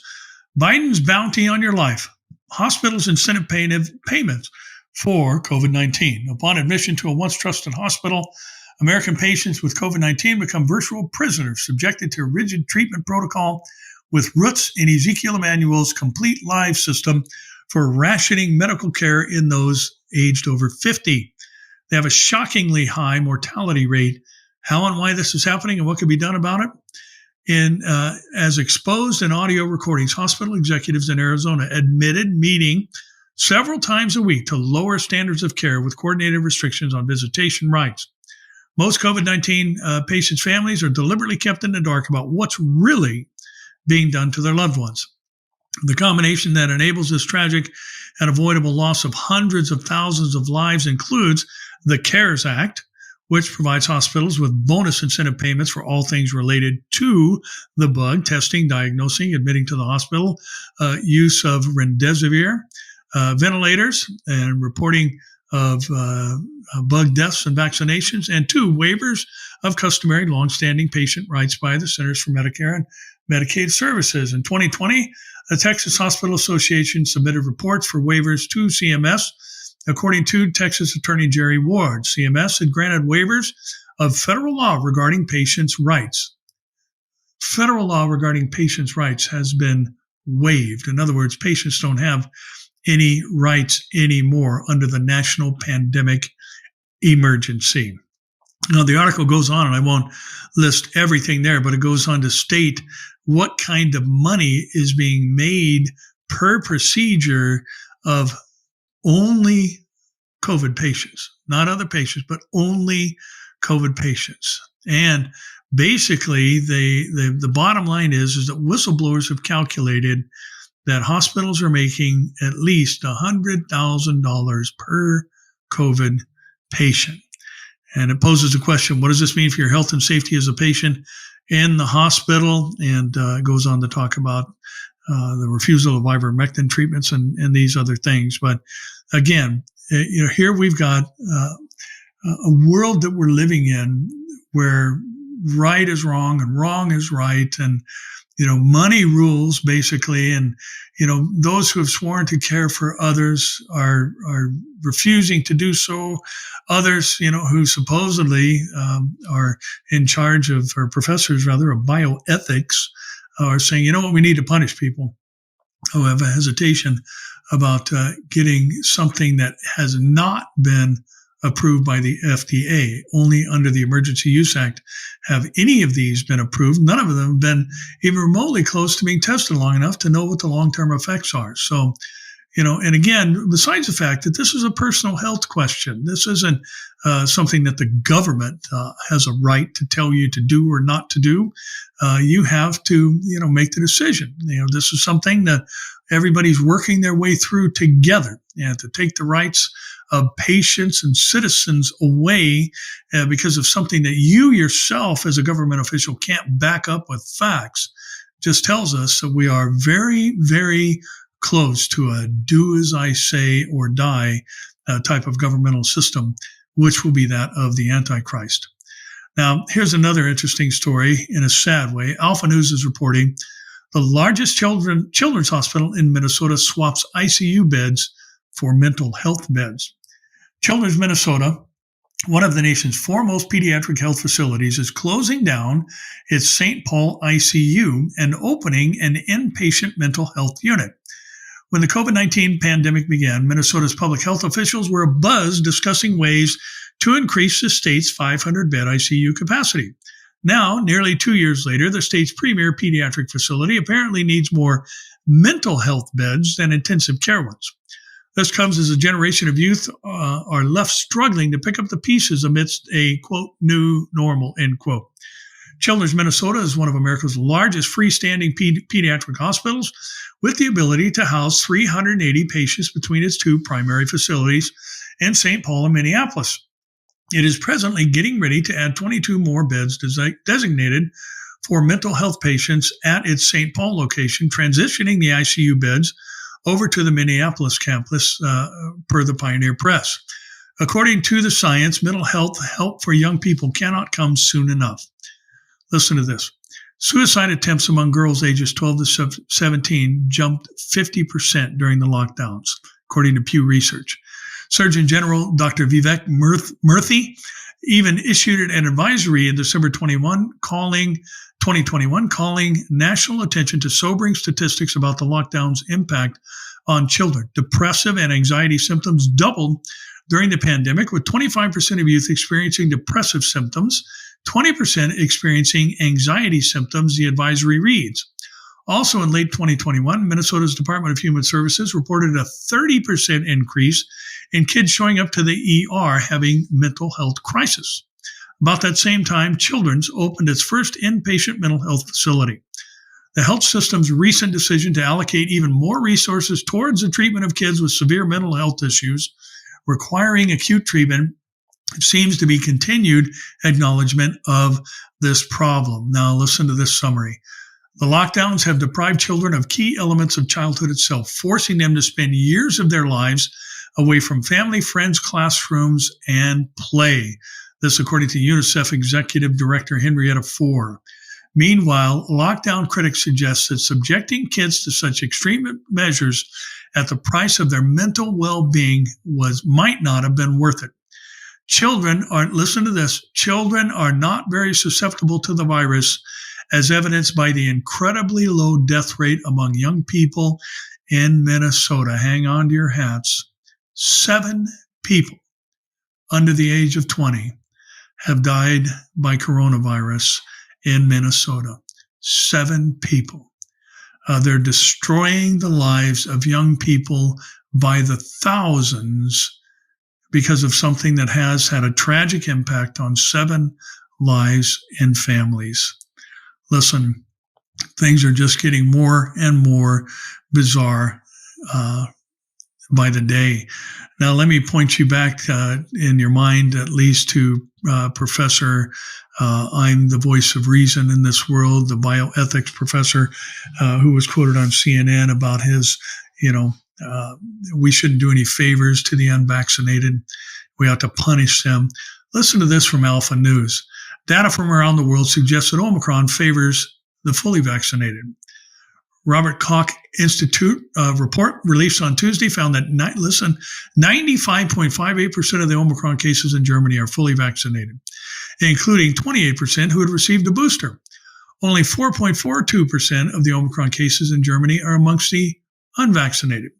Biden's bounty on your life, hospitals' incentive payments for COVID-19. Upon admission to a once trusted hospital, American patients with COVID-19 become virtual prisoners, subjected to a rigid treatment protocol with roots in Ezekiel Emanuel's complete live system for rationing medical care in those aged over 50. They have a shockingly high mortality rate. How and why this is happening and what can be done about it? As exposed in audio recordings, hospital executives in Arizona admitted meeting several times a week to lower standards of care with coordinated restrictions on visitation rights. Most COVID-19 patients' families are deliberately kept in the dark about what's really being done to their loved ones. The combination that enables this tragic and avoidable loss of hundreds of thousands of lives includes the CARES Act, which provides hospitals with bonus incentive payments for all things related to the bug, testing, diagnosing, admitting to the hospital, use of remdesivir, ventilators, and reporting of bug deaths and vaccinations, and 2, waivers of customary longstanding patient rights by the Centers for Medicare and Medicaid Services. In 2020, the Texas Hospital Association submitted reports for waivers to CMS. According to Texas Attorney Jerry Ward, CMS had granted waivers of federal law regarding patients' rights. Federal law regarding patients' rights has been waived. In other words, patients don't have any rights anymore under the national pandemic emergency. Now, the article goes on, and I won't list everything there, but it goes on to state what kind of money is being made per procedure of only COVID patients, not other patients, but only COVID patients. And basically, the bottom line is that whistleblowers have calculated that hospitals are making at least $100,000 per COVID patient. And it poses a question, what does this mean for your health and safety as a patient in the hospital? And it goes on to talk about the refusal of ivermectin treatments and these other things. But again, here we've got a world that we're living in where right is wrong and wrong is right. And, money rules basically. And, those who have sworn to care for others are refusing to do so. Others, who supposedly are in charge of, or professors rather, of bioethics are saying, we need to punish people who have a hesitation about getting something that has not been approved by the FDA. Only under the Emergency Use Act have any of these been approved. None of them have been even remotely close to being tested long enough to know what the long-term effects are. So, and again, besides the fact that this is a personal health question, this isn't something that the government has a right to tell you to do or not to do. You have to, make the decision. This is something that everybody's working their way through together, and to take the rights of patients and citizens away because of something that you yourself as a government official can't back up with facts just tells us that we are very, very close to a do as I say or die type of governmental system, which will be that of the Antichrist. Now, here's another interesting story in a sad way. Alpha News is reporting the largest children's hospital in Minnesota swaps ICU beds for mental health beds. Children's Minnesota, one of the nation's foremost pediatric health facilities, is closing down its St. Paul ICU and opening an inpatient mental health unit. When the COVID-19 pandemic began, Minnesota's public health officials were abuzz discussing ways to increase the state's 500-bed ICU capacity. Now, nearly 2 years later, the state's premier pediatric facility apparently needs more mental health beds than intensive care ones. This comes as a generation of youth are left struggling to pick up the pieces amidst a, quote, new normal, end quote. Children's Minnesota is one of America's largest freestanding pediatric hospitals with the ability to house 380 patients between its two primary facilities in St. Paul and Minneapolis. It is presently getting ready to add 22 more beds designated for mental health patients at its St. Paul location, transitioning the ICU beds over to the Minneapolis campus per the Pioneer Press. According to the science, mental health help for young people cannot come soon enough. Listen to this. Suicide attempts among girls ages 12 to 17 jumped 50% during the lockdowns, according to Pew Research. Surgeon General Dr. Vivek Murthy even issued an advisory in December 2021 calling national attention to sobering statistics about the lockdown's impact on children. Depressive and anxiety symptoms doubled during the pandemic, with 25% of youth experiencing depressive symptoms, 20% experiencing anxiety symptoms, the advisory reads. Also in late 2021, Minnesota's Department of Human Services reported a 30% increase in kids showing up to the ER having mental health crisis. About that same time, Children's opened its first inpatient mental health facility. The health system's recent decision to allocate even more resources towards the treatment of kids with severe mental health issues requiring acute treatment seems to be continued acknowledgement of this problem. Now, listen to this summary. The lockdowns have deprived children of key elements of childhood itself, forcing them to spend years of their lives away from family, friends, classrooms, and play. This, according to UNICEF Executive Director Henrietta Fore. Meanwhile, lockdown critics suggest that subjecting kids to such extreme measures at the price of their mental well-being might not have been worth it. Listen to this, children are not very susceptible to the virus, as evidenced by the incredibly low death rate among young people in Minnesota. Hang on to your hats. 7 people under the age of 20 have died by coronavirus in Minnesota. 7 people. They're destroying the lives of young people by the thousands because of something that has had a tragic impact on 7 lives and families. Listen, things are just getting more and more bizarre by the day. Now, let me point you back in your mind at least to Professor, I'm the voice of reason in this world, the bioethics professor who was quoted on CNN about his, we shouldn't do any favors to the unvaccinated. We ought to punish them. Listen to this from Alpha News. Data from around the world suggests that Omicron favors the fully vaccinated. Robert Koch Institute report released on Tuesday found that 95.58% of the Omicron cases in Germany are fully vaccinated, including 28% who had received a booster. Only 4.42% of the Omicron cases in Germany are amongst the unvaccinated.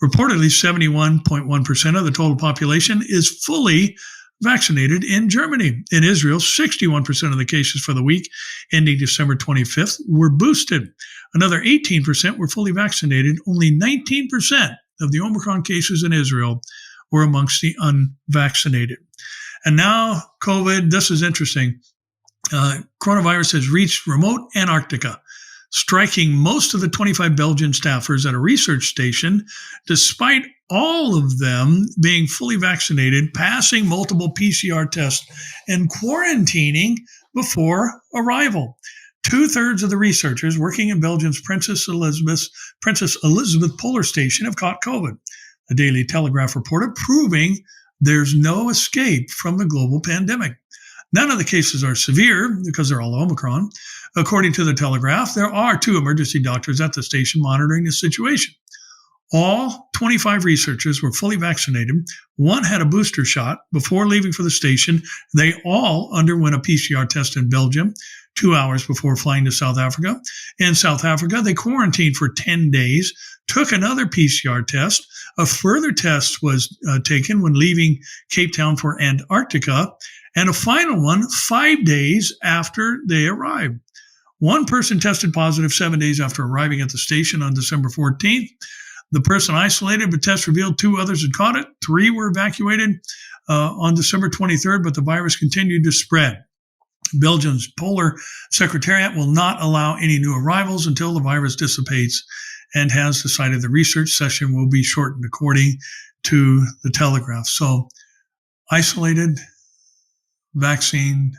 Reportedly, 71.1% of the total population is fully vaccinated in Germany. In Israel, 61% of the cases for the week ending December 25th were boosted. Another 18% were fully vaccinated. Only 19% of the Omicron cases in Israel were amongst the unvaccinated. And now COVID, this is interesting. Coronavirus has reached remote Antarctica, striking most of the 25 Belgian staffers at a research station, despite all of them being fully vaccinated, passing multiple PCR tests, and quarantining before arrival. 2/3 of the researchers working in Belgium's Princess Elizabeth Polar Station have caught COVID, the Daily Telegraph reported, proving there's no escape from the global pandemic. None of the cases are severe because they're all Omicron. According to the Telegraph, there are 2 emergency doctors at the station monitoring the situation. All 25 researchers were fully vaccinated. 1 had a booster shot before leaving for the station. They all underwent a PCR test in Belgium 2 hours before flying to South Africa. In South Africa, they quarantined for 10 days took another PCR test. A further test was taken when leaving Cape Town for Antarctica, and a final one 5 days after they arrived. One person tested positive 7 days after arriving at the station on December 14th. The person isolated, but tests revealed 2 others had caught it. 3 were evacuated on December 23rd, but the virus continued to spread. Belgium's Polar Secretariat will not allow any new arrivals until the virus dissipates, and has decided the research session will be shortened, according to the Telegraph. So, isolated, vaccine,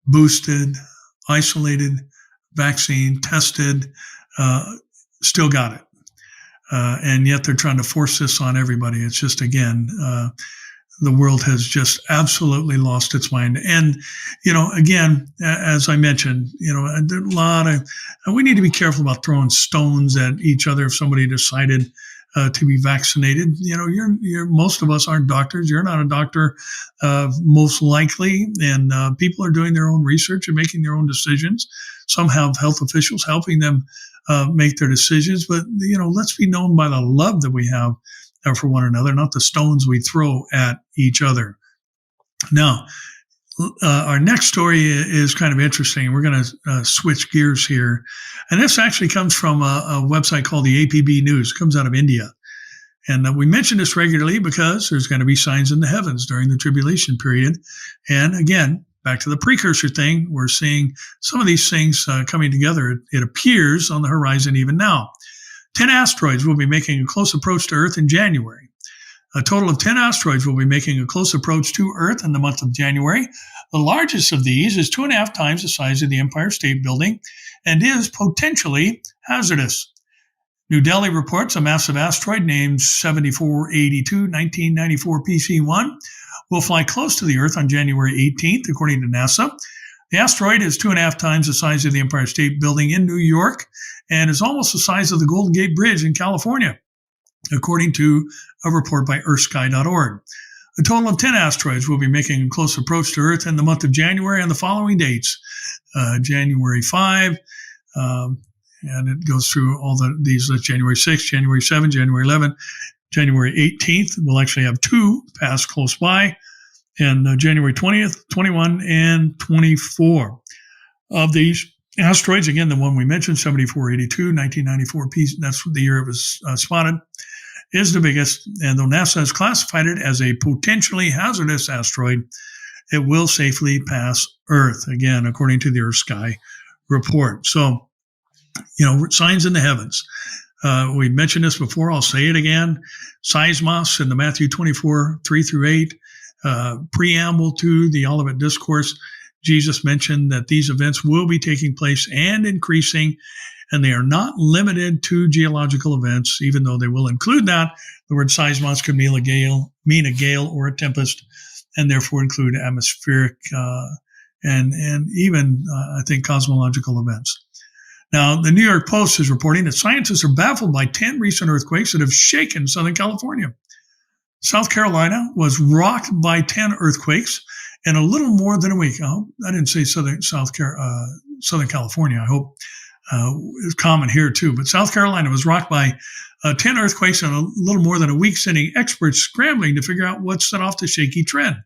boosted, isolated, vaccine, tested, still got it. And yet they're trying to force this on everybody. It's just, again, the world has just absolutely lost its mind. And, again, as I mentioned, there are a lot of, we need to be careful about throwing stones at each other if somebody decided to be vaccinated. Most of us aren't doctors. You're not a doctor, most likely. And people are doing their own research and making their own decisions. Some have health officials helping them make their decisions. But, let's be known by the love that we have for one another, not the stones we throw at each other. Now, our next story is kind of interesting. We're going to switch gears here. And this actually comes from a website called the APB News. It comes out of India. And we mention this regularly because there's going to be signs in the heavens during the tribulation period. And again, back to the precursor thing, we're seeing some of these things coming together. It appears on the horizon even now. 10 asteroids will be making a close approach to Earth in January. A total of 10 asteroids will be making a close approach to Earth in the month of January. The largest of these is 2.5 times the size of the Empire State Building and is potentially hazardous. New Delhi reports a massive asteroid named 7482 1994 PC1 will fly close to the Earth on January 18th, according to NASA. The asteroid is 2.5 times the size of the Empire State Building in New York and is almost the size of the Golden Gate Bridge in California, according to a report by earthsky.org. A total of 10 asteroids will be making a close approach to Earth in the month of January on the following dates. January 5, and it goes through all these, January 6th, January 7th, January 11th, January 18th. We'll actually have 2 pass close by, and January 20th, 21, and 24. Of these asteroids, again, the one we mentioned, 7482, 1994, that's the year it was spotted, is the biggest. And though NASA has classified it as a potentially hazardous asteroid, it will safely pass Earth, again, according to the Earth Sky report. So, signs in the heavens. We mentioned this before. I'll say it again. Seismos in the Matthew 24, 3-8, preamble to the Olivet Discourse. Jesus mentioned that these events will be taking place and increasing, and they are not limited to geological events, even though they will include that. The word seismos could mean a gale or a tempest, and therefore include atmospheric and even, I think, cosmological events. Now, the New York Post is reporting that scientists are baffled by 10 recent earthquakes that have shaken Southern California. South Carolina was rocked by 10 earthquakes in a little more than a week. I didn't say Southern California. I hope it's common here too. But South Carolina was rocked by 10 earthquakes in a little more than a week, sending experts scrambling to figure out what set off the shaky trend.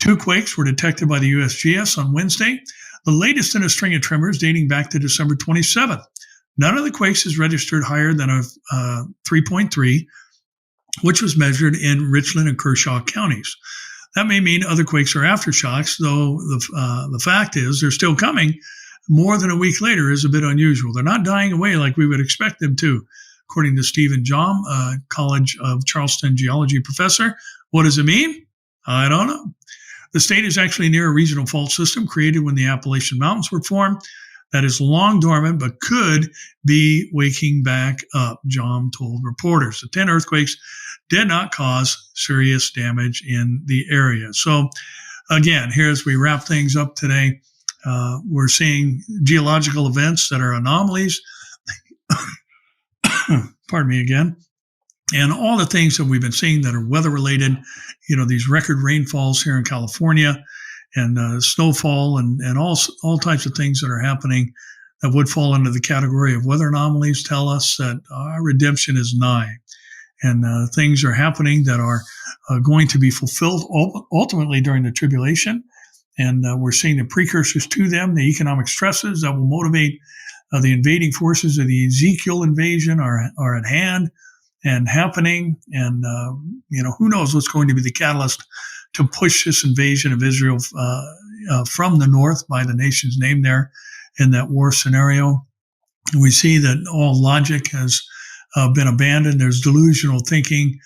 2 quakes were detected by the USGS on Wednesday, the latest in a string of tremors dating back to December 27th. None of the quakes is registered higher than a 3.3, which was measured in Richland and Kershaw counties. That may mean other quakes are aftershocks, though the fact is they're still coming. More than a week later is a bit unusual. They're not dying away like we would expect them to, according to Stephen Jom, College of Charleston geology professor. What does it mean? I don't know. The state is actually near a regional fault system created when the Appalachian Mountains were formed that is long dormant but could be waking back up, Jom told reporters. The 10 earthquakes did not cause serious damage in the area. So, again, here as we wrap things up today, we're seeing geological events that are anomalies. Pardon me again. And all the things that we've been seeing that are weather-related, these record rainfalls here in California and snowfall and all types of things that are happening that would fall into the category of weather anomalies tell us that our redemption is nigh. And things are happening that are going to be fulfilled ultimately during the tribulation. And we're seeing the precursors to them, the economic stresses that will motivate the invading forces of the Ezekiel invasion are at hand and happening. And, who knows what's going to be the catalyst to push this invasion of Israel from the north by the nations named there in that war scenario. We see that all logic has been abandoned. There's delusional thinking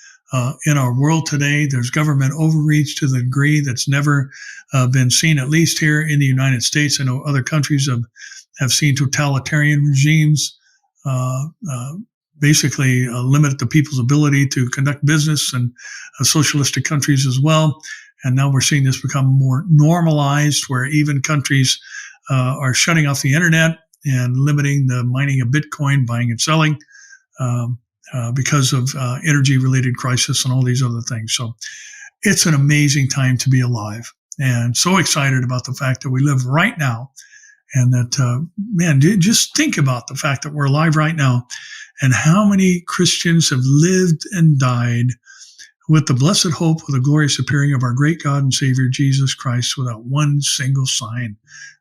in our world today. There's government overreach to the degree that's never been seen, at least here in the United States. I know other countries have seen totalitarian regimes basically limit the people's ability to conduct business, and socialistic countries as well. And now we're seeing this become more normalized, where even countries are shutting off the internet and limiting the mining of Bitcoin, buying and selling, because of energy-related crisis and all these other things. So it's an amazing time to be alive, and so excited about the fact that we live right now, and that, just think about the fact that we're alive right now, and how many Christians have lived and died with the blessed hope of the glorious appearing of our great God and Savior, Jesus Christ, without one single sign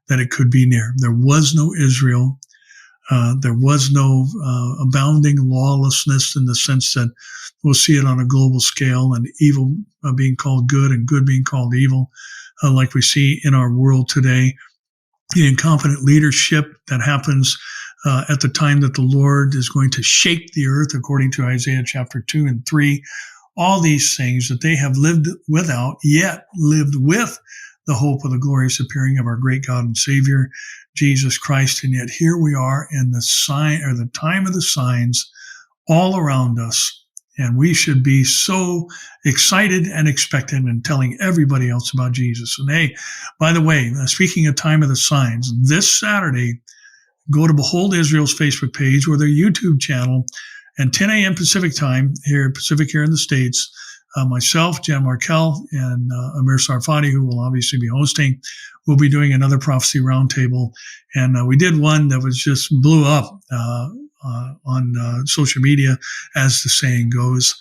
that it could be near. There was no Israel. There was no abounding lawlessness in the sense that we'll see it on a global scale, and evil being called good and good being called evil, like we see in our world today. The incompetent leadership that happens at the time that the Lord is going to shake the earth, according to Isaiah chapter 2 and 3. All these things that they have lived without, yet lived with the hope of the glorious appearing of our great God and Savior, Jesus Christ. And yet here we are in the time of the signs all around us. And we should be so excited and expectant and telling everybody else about Jesus. And hey, by the way, speaking of time of the signs, this Saturday, go to Behold Israel's Facebook page or their YouTube channel, and 10 a.m. Pacific time here in the States. Myself, Jan Markell, and Amir Sarfati, who will obviously be hosting, will be doing another prophecy roundtable. And we did one that was just blew up on social media, as the saying goes,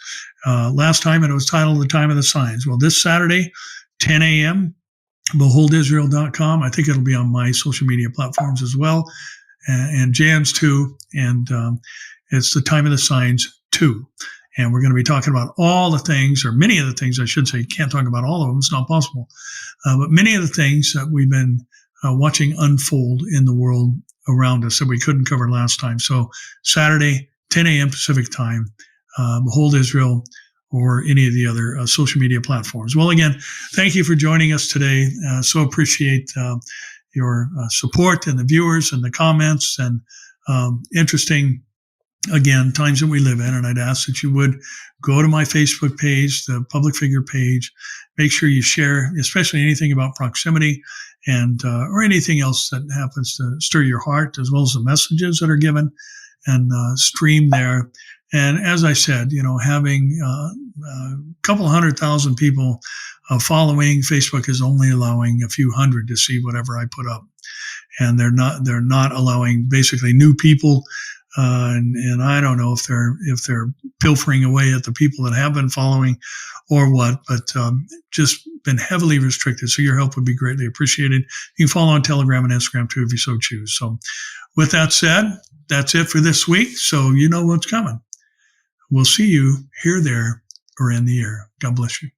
last time, and it was titled The Time of the Signs. Well, this Saturday, 10 a.m., beholdisrael.com. I think it'll be on my social media platforms as well, and Jan's too. And it's The Time of the Signs 2. And we're going to be talking about all the things, or many of the things, I should say. You can't talk about all of them. It's not possible. But many of the things that we've been watching unfold in the world around us that we couldn't cover last time. So Saturday, 10 a.m. Pacific time, Behold Israel, or any of the other social media platforms. Well, again, thank you for joining us today. So appreciate your support, and the viewers and the comments, and interesting, again, times that we live in. And I'd ask that you would go to my Facebook page, the public figure page. Make sure you share, especially anything about proximity, and or anything else that happens to stir your heart, as well as the messages that are given, and stream there. And as I said, having a couple 100,000 people following, Facebook is only allowing a few hundred to see whatever I put up, and they're not allowing basically new people. And I don't know if they're pilfering away at the people that have been following or what, but just been heavily restricted. So your help would be greatly appreciated. You can follow on Telegram and Instagram too, if you so choose. So with that said, that's it for this week. So you know what's coming. We'll see you here, there, or in the air. God bless you.